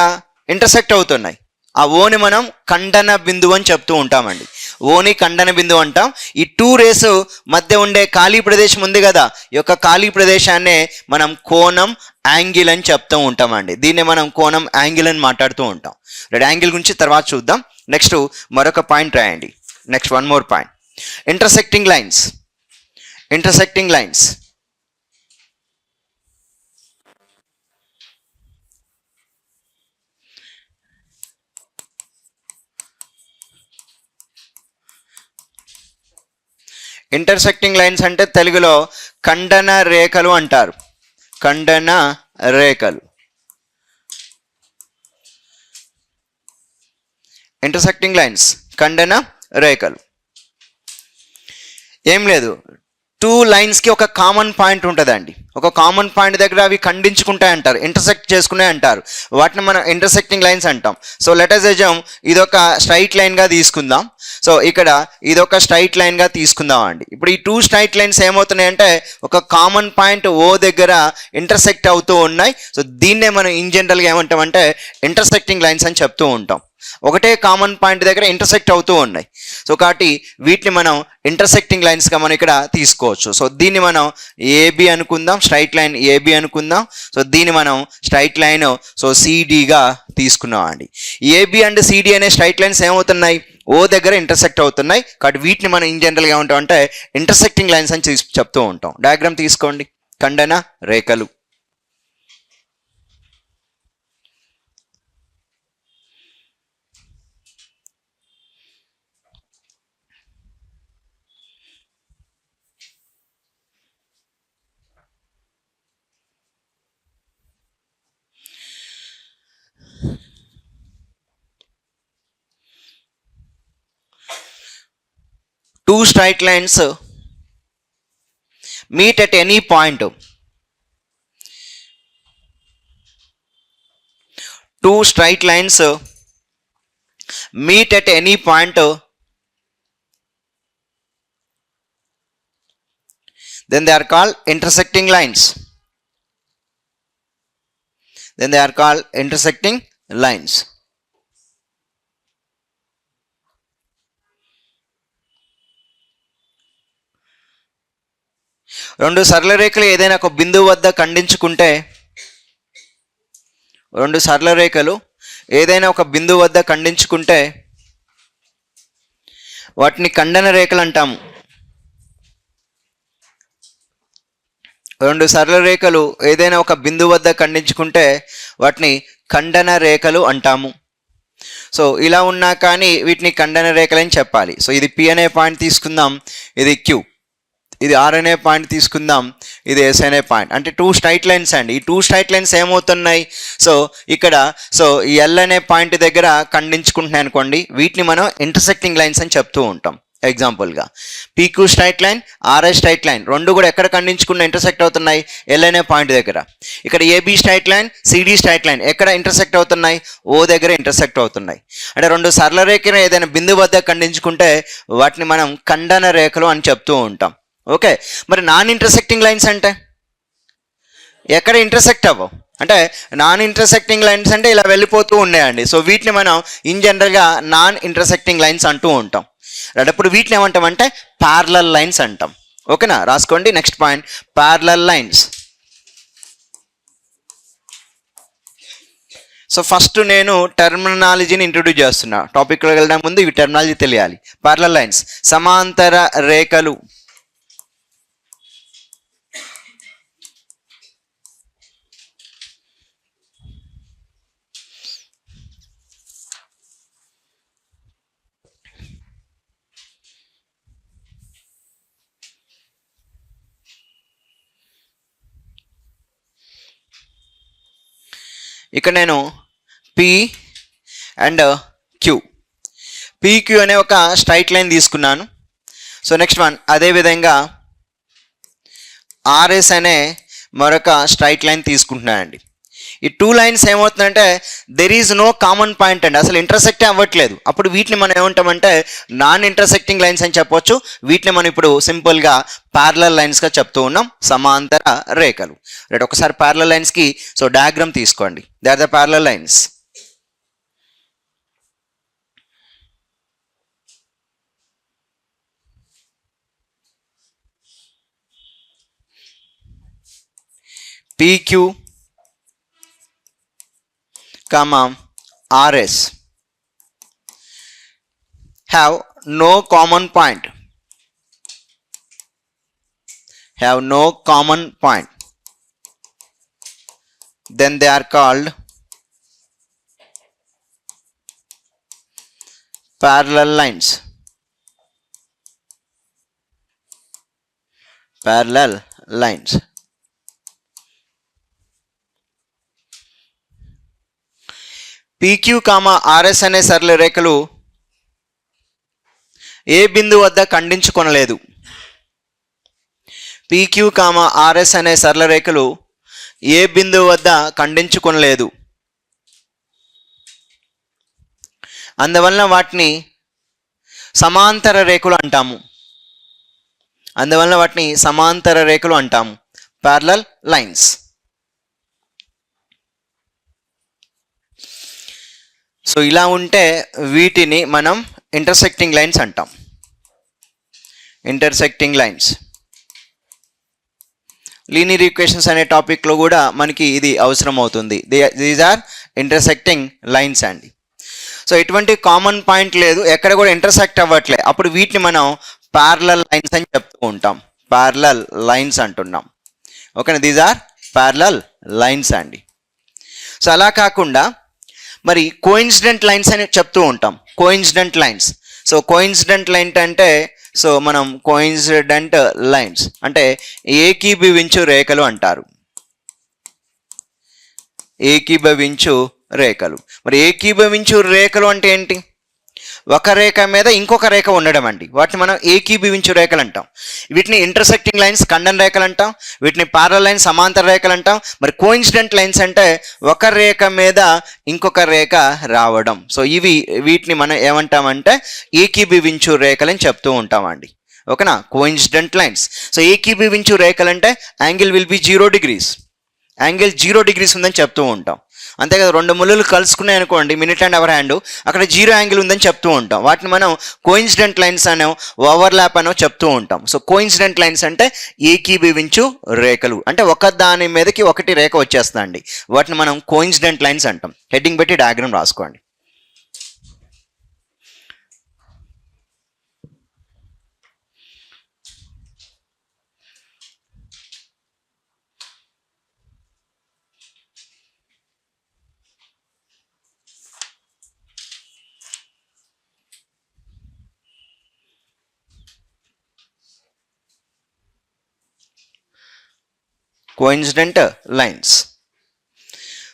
A: ఇంటర్సెక్ట్ అవుతున్నాయి. ఆ ఓని మనం ఖండన బిందువు అని చెప్తూ ఉంటామండి. ఓని ఖండన బిందువు అంటాం. ఈ 2 రేస్ మధ్య ఉండే ఖాళీ ప్రదేశం ఉంది కదా, ఈ యొక్క ఖాళీ ప్రదేశాన్నే మనం కోణం, యాంగిల్ అని చెప్తూ ఉంటామండి. దీన్నే మనం కోణం, యాంగిల్ అని మాట్లాడుతూ ఉంటాం. యాంగిల్ గురించి తర్వాత చూద్దాం. నెక్స్ట్ మరొక పాయింట్ రాయండి. Next one more point, intersecting lines. Intersecting lines అంటే తెలుగులో ఖండన రేఖలు అంటారు. ఖండన రేఖలు, ఇంటర్సెక్టింగ్ లైన్స్, ఖండన రేఖలు. ఏం లేదు, 2 లైన్స్కి ఒక కామన్ పాయింట్ ఉంటుందండి. ఒక కామన్ పాయింట్ దగ్గర అవి ఖండించుకుంటాయి అంటారు, ఇంటర్సెక్ట్ చేసుకునే అంటారు. వాటిని మనం ఇంటర్సెక్టింగ్ లైన్స్ అంటాం. సో లెట్ us assume ఇదొక స్ట్రైట్ లైన్గా తీసుకుందాం. సో ఇక్కడ ఇదొక స్ట్రైట్ లైన్గా తీసుకుందాం అండి. ఇప్పుడు ఈ 2 స్ట్రైట్ లైన్స్ ఏమవుతున్నాయంటే ఒక కామన్ పాయింట్ O దగ్గర ఇంటర్సెక్ట్ అవుతూ ఉన్నాయి. సో దీన్నే మనం ఇన్ జనరల్గా ఏమంటామంటే ఇంటర్సెక్టింగ్ లైన్స్ అని చెప్తూ ఉంటాం. ఒకటే కామన్ పాయింట్ దగ్గర ఇంటర్సెక్ట్ అవుతూ ఉన్నాయి. సో కాబట్టి వీటిని మనం ఇంటర్సెక్టింగ్ లైన్స్గా మనం ఇక్కడ తీసుకోవచ్చు. సో దీన్ని మనం AB అనుకుందాం, స్ట్రైట్ లైన్ AB అనుకుందాం. సో దీన్ని మనం స్ట్రైట్ లైన్ సో CDగా తీసుకున్నాం అండి. AB అండ్ CD అనే స్ట్రైట్ లైన్స్ ఏమవుతున్నాయి, ఓ దగ్గర ఇంటర్సెక్ట్ అవుతున్నాయి కాబట్టి వీటిని మనం ఇన్ జనరల్గా ఏమంటాం అంటే ఇంటర్సెక్టింగ్ లైన్స్ అని చెప్తూ ఉంటాం. డయాగ్రామ్ తీసుకోండి. ఖండన రేఖలు. Two straight lines meet at any point. Two straight lines meet at any point. Then they are called intersecting lines. Then they are called intersecting lines. రెండు సరళ రేఖలు ఏదైనా ఒక బిందువు వద్ద ఖండించుకుంటే, రెండు సరళ రేఖలు ఏదైనా ఒక బిందువు వద్ద ఖండించుకుంటే వాటిని ఖండన రేఖలు అంటాము. రెండు సరళ రేఖలు ఏదైనా ఒక బిందువు వద్ద ఖండించుకుంటే వాటిని ఖండన రేఖలు అంటాము. సో ఇలా ఉన్నా కానీ వీటిని ఖండన రేఖలు అని చెప్పాలి. సో ఇది P అనే పాయింట్ తీసుకుందాం, ఇది Q, ఇది R అనే పాయింట్ తీసుకుందాం, ఇది S అనే పాయింట్. అంటే టూ స్ట్రైట్ లైన్స్ అండి. ఈ టూ స్ట్రైట్ లైన్స్ ఏమవుతున్నాయి, సో ఇక్కడ ఈ L అనే పాయింట్ దగ్గర ఖండించుకుంటున్నాయి అనుకోండి, వీటిని మనం ఇంటర్సెక్టింగ్ లైన్స్ అని చెప్తూ ఉంటాం. ఎగ్జాంపుల్గా PQ straight line, RS straight line రెండు కూడా ఎక్కడ ఖండించుకున్న ఇంటర్సెక్ట్ అవుతున్నాయి, L అనే పాయింట్ దగ్గర. ఇక్కడ AB straight line, CD straight line ఎక్కడ ఇంటర్సెక్ట్ అవుతున్నాయి, O దగ్గర ఇంటర్సెక్ట్ అవుతున్నాయి. అంటే రెండు సరళ రేఖలు ఏదైనా బిందువు వద్ద ఖండించుకుంటే వాటిని మనం ఖండన రేఖలు అని చెప్తూ ఉంటాం. ఓకే, మరి నాన్ ఇంటర్సెక్టింగ్ లైన్స్ అంటే ఎక్కడ ఇంటర్సెక్ట్ అవ్వవు, అంటే నాన్ ఇంటర్సెక్టింగ్ లైన్స్ అంటే ఇలా వెళ్ళిపోతూ ఉన్నాయండి. సో వీటిని మనం ఇన్ జనరల్గా నాన్ ఇంటర్సెక్టింగ్ లైన్స్ అంటూ ఉంటాం. ఇప్పుడు వీటిని ఏమంటామంటే ప్యారలల్ లైన్స్ అంటాం. ఓకేనా, రాసుకోండి. Next point, parallel lines. So first నేను టర్మినాలజీని ఇంట్రొడ్యూస్ చేస్తున్నా. టాపిక్లో వెళ్ళడం ముందు ఇవి టర్మినాలజీ తెలియాలి. ప్యారలల్ లైన్స్ సమాంతర రేఖలు. ఇక్కడ నేను P అండ్ Q, PQ అనే ఒక స్ట్రైట్ లైన్ తీసుకున్నాను. సో నెక్స్ట్ వన్, అదేవిధంగా RS అనే మరొక స్ట్రైట్ లైన్ తీసుకుంటున్నానండి. ఈ టూ లైన్స్ ఏమవుతుందంటే there is no common point అండి, అసలు ఇంటర్సెక్ట్ అవ్వట్లేదు. అప్పుడు వీటిని మనం ఏమంటామంటే నాన్ ఇంటర్సెక్టింగ్ లైన్స్ అని చెప్పొచ్చు. వీటిని మనం ఇప్పుడు సింపుల్గా ప్యారలల్ లైన్స్గా చెప్తూ ఉన్నాం, సమాంతర రేఖలు. రైట్, ఒకసారి ప్యారలల్ లైన్స్కి సో డయాగ్రామ్ తీసుకోండి. They are the parallel lines. PQ, RS have no common point. Have no common point. Then they are called parallel lines. Parallel lines. PQ, RS అనే సరళ రేఖలు ఏ బిందువు వద్ద ఖండించుకొనలేదు. PQ, RS అనే సరళ రేఖలు ఏ బిందువు వద్ద ఖండించుకొనలేదు. అందువలన వాటిని సమాంతర రేఖలు అంటాము. అందువలన వాటిని సమాంతర రేఖలు అంటాము, ప్యారలల్ లైన్స్. సో ఇలా ఉంటే వీటిని మనం ఇంటర్సెక్టింగ్ లైన్స్ అంటాం. Intersecting lines. లీనియర్ ఈక్వేషన్స్ అనే టాపిక్లో కూడా మనకి ఇది అవసరం అవుతుంది. దీస్ ఆర్ ఇంటర్సెక్టింగ్ లైన్స్ అండి. సో ఎటువంటి కామన్ పాయింట్ లేదు, ఎక్కడ కూడా ఇంటర్సెక్ట్ అవ్వట్లే, అప్పుడు వీటిని మనం ప్యారలల్ లైన్స్ అని చెప్తూ ఉంటాం. ప్యారలల్ లైన్స్ అంటున్నాం. ఓకేనా, దీస్ ఆర్ ప్యారలల్ లైన్స్ అండి. సో అలా కాకుండా మరి కోఇన్సిడెంట్ లైన్స్ అని చెప్తూ ఉంటాం. Coincident lines. So coincident line అంటే సో మనం కోఇన్సిడెంట్ లైన్స్ అంటే ఏకీభవించు రేఖలు అంటారు. ఏకీభవించు రేఖలు. మరి ఏకీభవించు రేఖలు అంటే ఏంటి? ఒక రేఖ మీద ఇంకొక రేఖ ఉండడం అండి. వాటిని మనం ఏకీభవించు రేఖలు అంటాం. వీటిని ఇంటర్సెక్టింగ్ లైన్స్ ఖండన రేఖలు అంటాం. వీటిని ప్యారలల్ లైన్స్ సమాంతర రేఖలు అంటాం. మరి కోఇన్సిడెంట్ లైన్స్ అంటే ఒక రేఖ మీద ఇంకొక రేఖ రావడం. సో వీటిని మనం ఏమంటామంటే ఏకీభవించు రేఖలు అని చెప్తూ ఉంటామండి. ఓకేనా, కోఇన్సిడెంట్ లైన్స్. సో ఏకీభవించు రేఖలు అంటే angle will be 0 degrees. Angle 0 degrees ఉందని చెప్తూ ఉంటాం. అంతే కదా, రెండు ముళ్ళు కలుసుకున్నాయి అనుకోండి, మినిట్ అండ్ అవర్ హ్యాండ్, అక్కడ 0 యాంగిల్ ఉందని చెప్తూ ఉంటాం. వాటిని మనం కోఇన్సిడెంట్ లైన్స్ అనో ఓవర్లాప్ అనో చెప్తూ ఉంటాం. సో కోఇన్సిడెంట్ లైన్స్ అంటే ఏకీభవించు రేఖలు, అంటే ఒక దాని మీదకి ఒకటి రేఖ వచ్చేస్తుందండి. వాటిని మనం కోఇన్సిడెంట్ లైన్స్ అంటాం. హెడ్డింగ్ పెట్టి డయాగ్రామ్ రాసుకోండి. Coincident lines.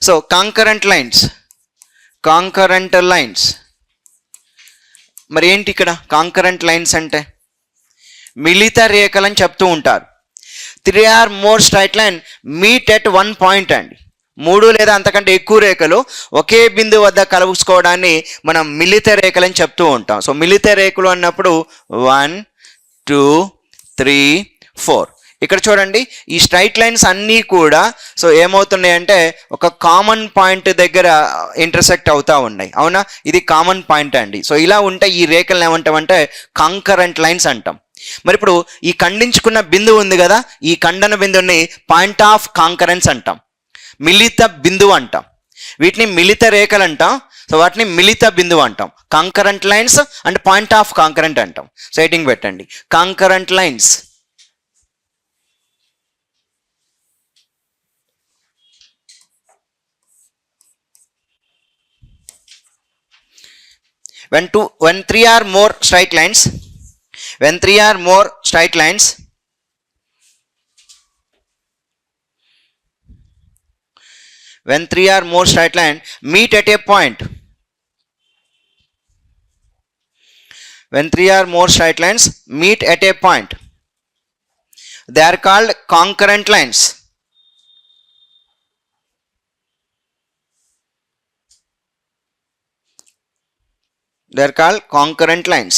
A: So concurrent lines. Concurrent lines మరి ఏంటి ఇక్కడ? కాంకరెంట్ లైన్స్ అంటే మిళిత రేఖలు అని చెప్తూ ఉంటారు. 3 or more straight line meet at one point అండి. 3 లేదా అంతకంటే ఎక్కువ రేఖలు ఒకే బిందువు వద్ద కలుసుకోవడాన్ని మనం మిళిత రేఖలు అని చెప్తూ ఉంటాం. సో మిళిత రేఖలు అన్నప్పుడు 1 2 3 4. ఇక్కడ చూడండి, ఈ స్ట్రైట్ లైన్స్ అన్నీ కూడా సో ఏమవుతున్నాయి అంటే ఒక కామన్ పాయింట్ దగ్గర ఇంటర్సెక్ట్ అవుతా ఉన్నాయి. అవునా, ఇది కామన్ పాయింట్ అండి. సో ఇలా ఉంటే ఈ రేఖలను ఏమంటామంటే కాంకరెంట్ లైన్స్ అంటాం. మరి ఇప్పుడు ఈ ఖండించుకున్న బిందువు ఉంది కదా, ఈ ఖండన బిందువుని పాయింట్ ఆఫ్ కాంకరెన్స్ అంటాం, మిళిత బిందువు అంటాం. వీటిని మిళిత రేఖలు అంటాం. సో వాటిని మిళిత బిందువు అంటాం. Concurrent lines and point of concurrent అంటాం. సో హెడ్డింగ్ పెట్టండి, concurrent lines. When 3 or more straight lines, when 3 or more straight lines when 3 or more straight line meet at a point, when 3 or more straight lines meet at a point, they are called concurrent lines. They are called concurrent lines.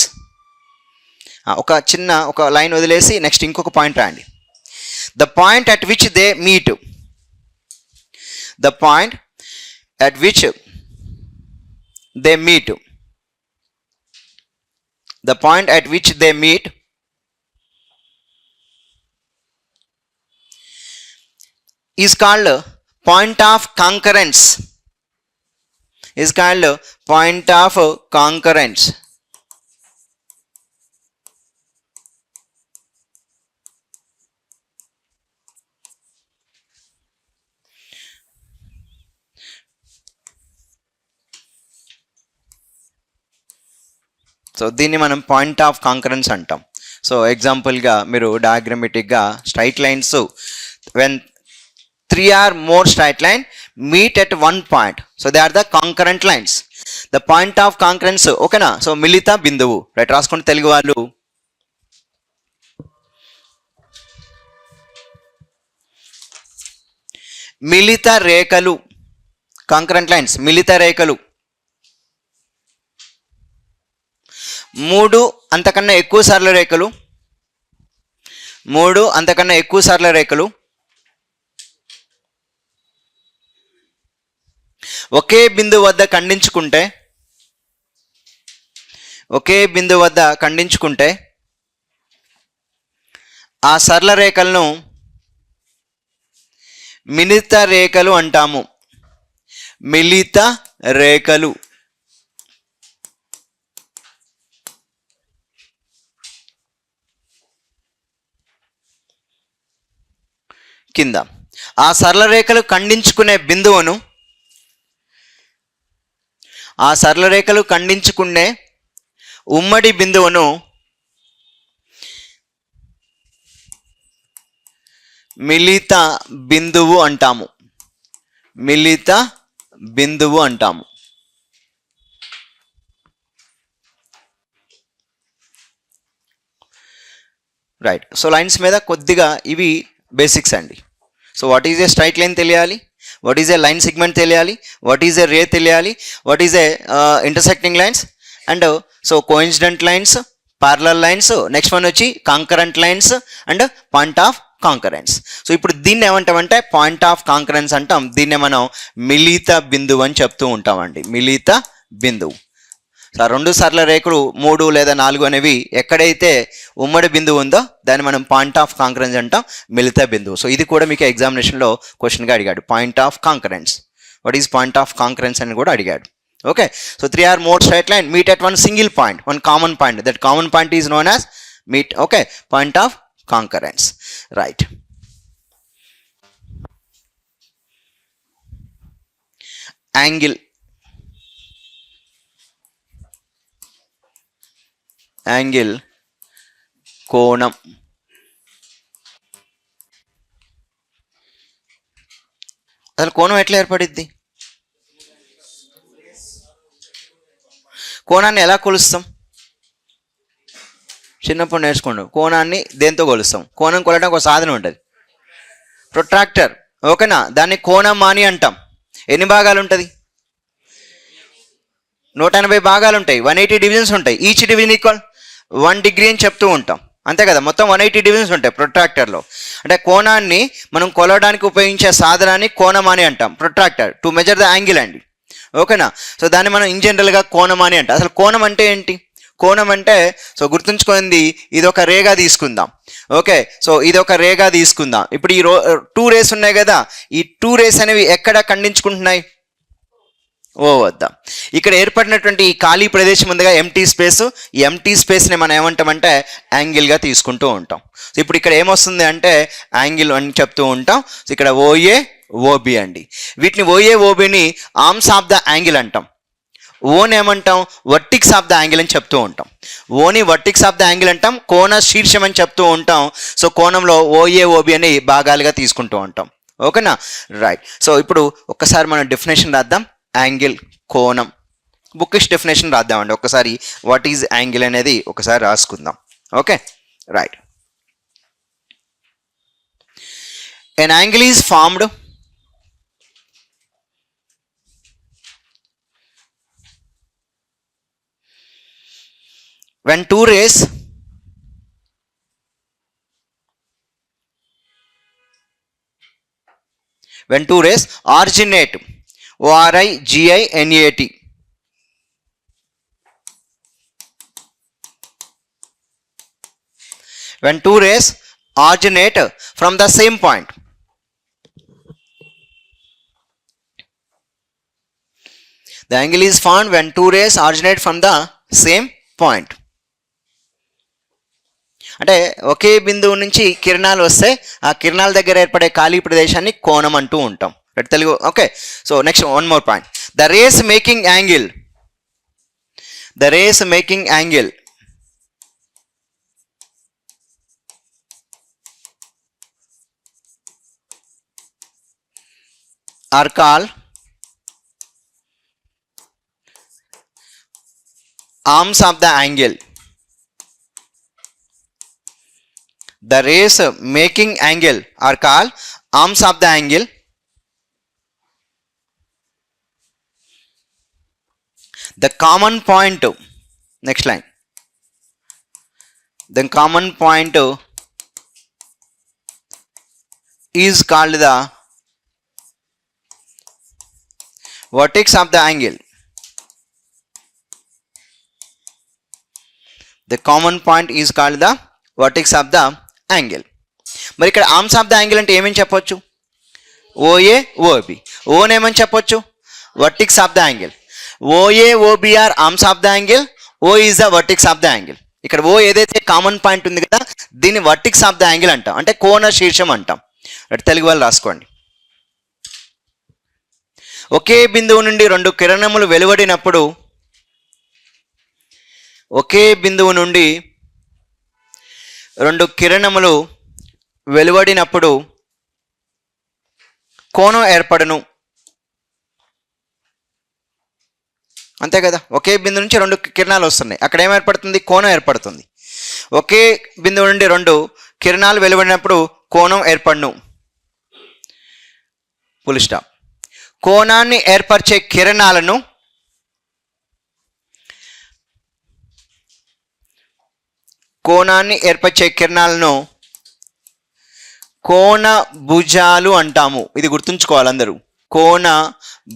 A: ఒక చిన్న ఒక లైన్ వదిలేసి నెక్స్ట్ ఇంకొక పాయింట్ రాయండి. The point at which they meet, the point at which they meet, the point at which they meet is called point of concurrence, is called point of concurrence. So దీన్ని మనం పాయింట్ ఆఫ్ కాంకరెన్స్ అంటాం. సో ఎగ్జాంపుల్గా మీరు డయాగ్రమెటిక్గా straight lines when 3 or more straight line meet at one point, so they are the concurrent lines. The point of concurrence, ఓకేనా. సో మిళిత బిందువు, రైట్, రాసుకోండి తెలుగు వాళ్ళు. మిళిత రేఖలు, కాంకరెంట్ లైన్స్, మిళిత రేఖలు. 3 అంతకన్నా ఎక్కువ సార్ల రేఖలు, 3 అంతకన్నా ఎక్కువ సార్ల రేఖలు ఒకే బిందువు వద్ద ఖండించుకుంటే, ఒకే బిందువు వద్ద ఖండించుకుంటే ఆ సరళ రేఖలను మిళిత రేఖలు అంటాము. మిళిత రేఖలు. కింద. ఆ సరళ రేఖలు ఖండించుకునే బిందువును ఉమ్మడి బిందువును మిళిత బిందువు అంటాము. రైట్. సో లైన్స్ మీద కొద్దిగా ఇవి బేసిక్స్ అండి. So what is a straight line తెలియాలి, what is a line segment తెలియాలి, వాట్ ఈజ్ ఏ రే తెలియాలి, what is a intersecting lines, and so coincident lines, parallel lines, next one వచ్చి concurrent lines and point of concurrence. సో ఇప్పుడు దీన్ని ఏమంటామంటే పాయింట్ ఆఫ్ కాంకరెన్స్ అంటాం. దీన్నే మనం మిళిత బిందువు అని చెప్తూ ఉంటామండి. మిళిత బిందువు. సో రెండు సరళ రేఖలు 3 లేదా 4 అనేవి ఎక్కడైతే ఉమ్మడి బిందువు ఉందో దాన్ని మనం పాయింట్ ఆఫ్ కాంకరెన్స్ అంటాం, మిళిత బిందువు. సో ఇది కూడా మీకు ఎగ్జామినేషన్లో క్వశ్చన్గా అడిగాడు, point of concurrence. What is point of concurrence అని కూడా అడిగాడు. Okay. So 3 or more straight line meet at one single point, one common point. That common point is known as meet. Okay, point of concurrence. Right. Angle. కోణం. అసలు కోణం ఎట్లా ఏర్పడిద్ది? కోణాన్ని ఎలా కొలుస్తాం? చిన్నప్పుడు నేర్చుకోండి. కోణాన్ని దేంతో కొలుస్తాం? కోణం కొలడానికి ఒక సాధనం ఉంటుంది, ప్రొట్రాక్టర్. ఓకేనా? దాన్ని కోణమాని అంటాం. ఎన్ని భాగాలు ఉంటుంది? 180 భాగాలు ఉంటాయి, 180 డివిజన్స్ ఉంటాయి. ఈచ్ డివిజన్ ఈక్వల్ 1 degree అని చెప్తూ ఉంటాం, అంతే కదా? మొత్తం 180 డివిజన్స్ ఉంటాయి ప్రొట్రాక్టర్లో. అంటే కోణాన్ని మనం కొలవడానికి ఉపయోగించే సాధనాన్ని కోణమాని అంటాం, protractor, to measure the angle అండి. ఓకేనా? సో దాన్ని మనం ఇన్ జనరల్గా కోణమాని అంటాం. అసలు కోణం అంటే ఏంటి? కోణం అంటే, సో గుర్తుంచుకోండి, ఇది ఒక రేగా తీసుకుందాం. ఓకే. సో ఇది ఒక రేగా తీసుకుందాం. ఇప్పుడు ఈ 2 రేస్ ఉన్నాయి కదా, ఈ 2 రేస్ అనేవి ఎక్కడ ఖండించుకుంటున్నాయి? ఓ వద్ద. ఇక్కడ ఏర్పడినటువంటి ఈ ఖాళీ ప్రదేశం ఉందిగా, ఎంటీ స్పేస్. ఈ ఎంటీ స్పేస్ని మనం ఏమంటామంటే యాంగిల్గా తీసుకుంటూ ఉంటాం. సో ఇప్పుడు ఇక్కడ ఏమొస్తుంది అంటే యాంగిల్ అని చెప్తూ ఉంటాం. సో ఇక్కడ ఓఏ ఓబి అండి. వీటిని ఓఏ ఓబిని ఆర్మ్స్ ఆఫ్ ద యాంగిల్ అంటాం. ఓని ఏమంటాం? వర్టిక్స్ ఆఫ్ ద యాంగిల్ అని చెప్తూ ఉంటాం. ఓని వర్టిక్స్ ఆఫ్ ద యాంగిల్ అంటాం, కోణ శీర్షం అని చెప్తూ ఉంటాం. సో కోణంలో ఓఏ ఓబి అని భాగాలుగా తీసుకుంటూ ఉంటాం. ఓకేనా? రైట్. సో ఇప్పుడు ఒక్కసారి మనం డెఫినేషన్ రాద్దాం. యాంగిల్, కోణం, బుక్కిష్ డెఫినేషన్ రాద్దామండి. ఒకసారి వాట్ ఈజ్ యాంగిల్ అనేది ఒకసారి రాసుకుందాం. Okay. Right. An angle is formed when two rays originate, ORIGINAT, when two rays originate from the same point. The angle is formed when two rays originate from the same point. అంటే ఒకే బిందువు నుంచి కిరణాలు వస్తే ఆ కిరణాల దగ్గర ఏర్పడే ఖాళీ ప్రదేశాన్ని కోణం అంటూ ఉంటాం. Telugu. Okay. So next one more point. The rays making angle are called arms of the angle. The rays making angle are called arms of the angle. The common point, next line, the common point is called the vertex of the angle. The common point is called the vertex of the angle. మరి ఇక్కడ ఆర్మ్స్ ఆఫ్ ద యాంగిల్ అంటే ఏమని చెప్పొచ్చు? OA OB. ఓన్ ఏమని చెప్పొచ్చు? Vertex of the angle. O A O B are arms of the angle, O is the vertex of the angle. ఇక్కడ ఓ ఏదైతే కామన్ పాయింట్ ఉంది కదా, దీన్ని వర్టిక్స్ ఆఫ్ ద యాంగిల్ అంటాం, అంటే కోణ శీర్షం అంటాం. తెలుగు వాళ్ళు రాసుకోండి. ఒకే బిందువు నుండి రెండు కిరణములు వెలువడినప్పుడు ఒకే బిందువు నుండి రెండు కిరణములు వెలువడినప్పుడు కోణం ఏర్పడును. అంతే కదా, ఒకే బిందువు నుంచి రెండు కిరణాలు వస్తున్నాయి, అక్కడ ఏం ఏర్పడుతుంది? కోణం ఏర్పడుతుంది. ఒకే బిందువు నుండి రెండు కిరణాలు వెలువడినప్పుడు కోణం ఏర్పడును. Full stop. కోణాన్ని ఏర్పరిచే కిరణాలను కోణ భుజాలు అంటాము. ఇది గుర్తుంచుకోవాలి అందరూ, కోణ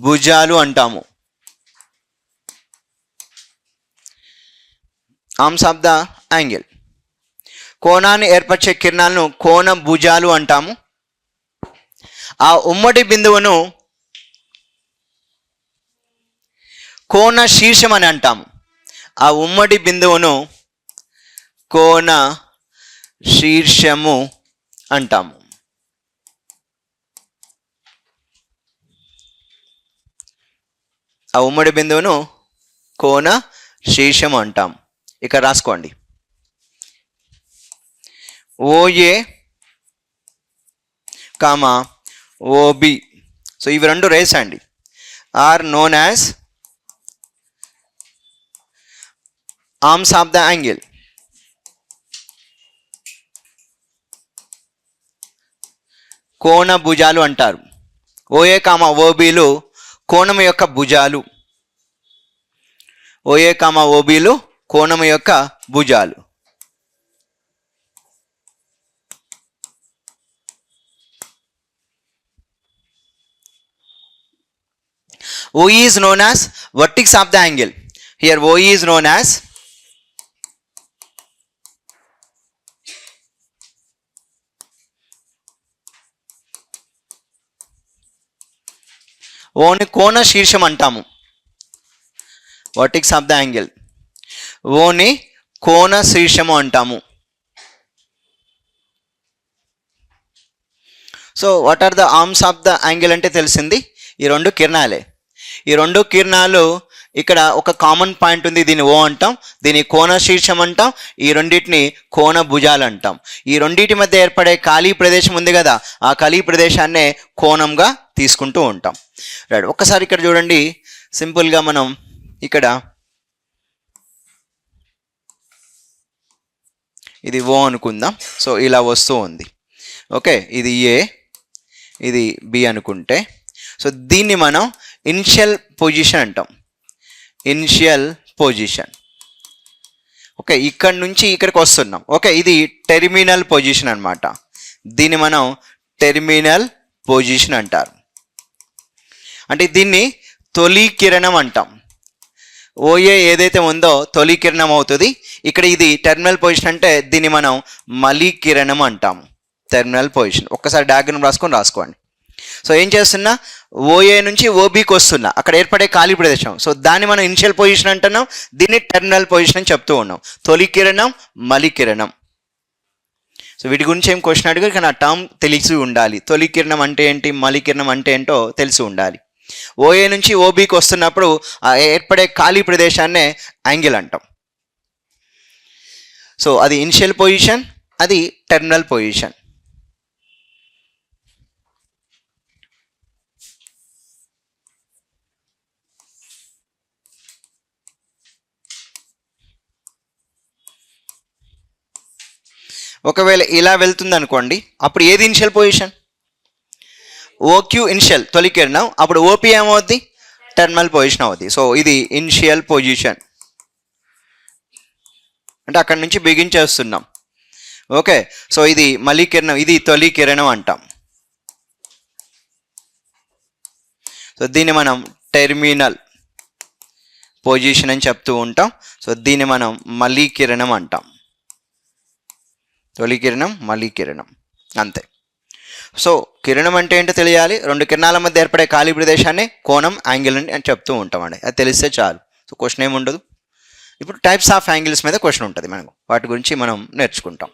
A: భుజాలు అంటాము. Arms of the angle. కోణాన్ని ఏర్పరిచే కిరణాలను కోణ భుజాలు అంటాము. ఆ ఉమ్మడి బిందువును కోణ శీర్షం అని అంటాము. ఆ ఉమ్మడి బిందువును కోణ శీర్షము అంటాము. ఆ ఉమ్మడి బిందువును కోణ శీర్షము అంటాం. ఇక రాసుకోండి, ఓఏ కామా ఓబి. సో ఇవి రెండు రేస్ అండి, are known as arms of the angle. కోణ భుజాలు అంటారు. ఓఏ కామా ఓబీలు కోణము యొక్క భుజాలు. ఓఏ కామా ఓబీలు కోణము యొక్క భుజాలు. OE is known as vertex of the angle. Here OE is known as ఓని కోణ శీర్షం అంటాము. వర్టెక్స్ ఆఫ్ ద యాంగిల్ ఓని కోణ శీర్షము అంటాము. So what are the arms of the angle అంటే తెలిసింది, ఈ రెండు కిరణాలే. ఈ రెండు కిరణాలు ఇక్కడ ఒక కామన్ పాయింట్ ఉంది, దీన్ని ఓ అంటాం, దీన్ని కోణ శీర్షం అంటాం, ఈ రెండింటిని కోణ భుజాలు అంటాం. ఈ రెండింటి మధ్య ఏర్పడే ఖాళీ ప్రదేశం ఉంది కదా, ఆ ఖాళీ ప్రదేశాన్నే కోణంగా తీసుకుంటూ ఉంటాం. రైట్, ఒక్కసారి ఇక్కడ చూడండి, సింపుల్గా మనం ఇక్కడ ఇది ఓ అనుకుందాం. సో ఇలా వస్తూ ఉంది. ఓకే, ఇది ఏ, ఇది బి అనుకుంటే, సో దీన్ని మనం ఇనిషియల్ పొజిషన్ అంటాం. Initial position. ఓకే, ఇక్కడ నుంచి ఇక్కడికి వస్తున్నాం. ఓకే, ఇది టెర్మినల్ పొజిషన్ అనమాట. దీన్ని మనం టెర్మినల్ పొజిషన్ అంటారు. అంటే దీన్ని తొలి కిరణం అంటాం. ఓఏ ఏదైతే ఉందో తొలి కిరణం అవుతుంది. ఇక్కడ ఇది టెర్మినల్ పొజిషన్ అంటే దీన్ని మనం మలి కిరణం అంటాము. Terminal position. ఒక్కసారి డయాగ్రామ్ రాసుకోండి. సో ఏం చేస్తున్నా, ఓఏ నుంచి ఓబీకి వస్తున్నా, అక్కడ ఏర్పడే ఖాళీ ప్రదేశం. సో దాన్ని మనం ఇనిషియల్ పొజిషన్ అంటున్నాం, దీన్ని టెర్మినల్ పొజిషన్ అని చెప్తూ ఉన్నాం. తొలి కిరణం, మలి కిరణం. సో వీటి గురించి ఏం క్వశ్చన్ అడిగారు, కానీ ఆ టర్మ్ తెలిసి ఉండాలి. తొలి కిరణం అంటే ఏంటి, మలి కిరణం అంటే ఏంటో తెలిసి ఉండాలి. ఓఏ నుంచి ఓబీకి వస్తున్నప్పుడు ఏర్పడే ఖాళీ ప్రదేశాన్నే యాంగిల్ అంటాం. సో అది ఇనిషియల్ పొజిషన్, అది టెర్మినల్ పొజిషన్. ఒకవేళ ఇలా వెళ్తుంది అనుకోండి, అప్పుడు ఏది ఇనిషియల్ పొజిషన్? ఓక్యూ ఇనిషియల్, తొలి కిరణం. అప్పుడు ఓపీ ఏమవుద్ది? టెర్మినల్ పొజిషన్ అవుద్ది. సో ఇది ఇనిషియల్ పొజిషన్, అంటే అక్కడి నుంచి బిగించేస్తున్నాం. ఓకే, సో ఇది మలి కిరణం, ఇది తొలి కిరణం అంటాం. సో దీన్ని మనం టెర్మినల్ పొజిషన్ అని చెప్తూ ఉంటాం. సో దీన్ని మనం మలి కిరణం అంటాం. తొలి కిరణం, మలి కిరణం, అంతే. సో కిరణం అంటే ఏంటో తెలియాలి. రెండు కిరణాల మధ్య ఏర్పడే ఖాళీ ప్రదేశాన్ని కోణం, యాంగిల్ అని చెప్తూ ఉంటామండి. అది తెలిస్తే చాలు. సో క్వశ్చన్ ఏముండదు. ఇప్పుడు టైప్స్ ఆఫ్ యాంగిల్స్ మీద క్వశ్చన్ ఉంటుంది మనకు, వాటి గురించి మనం నేర్చుకుంటాం.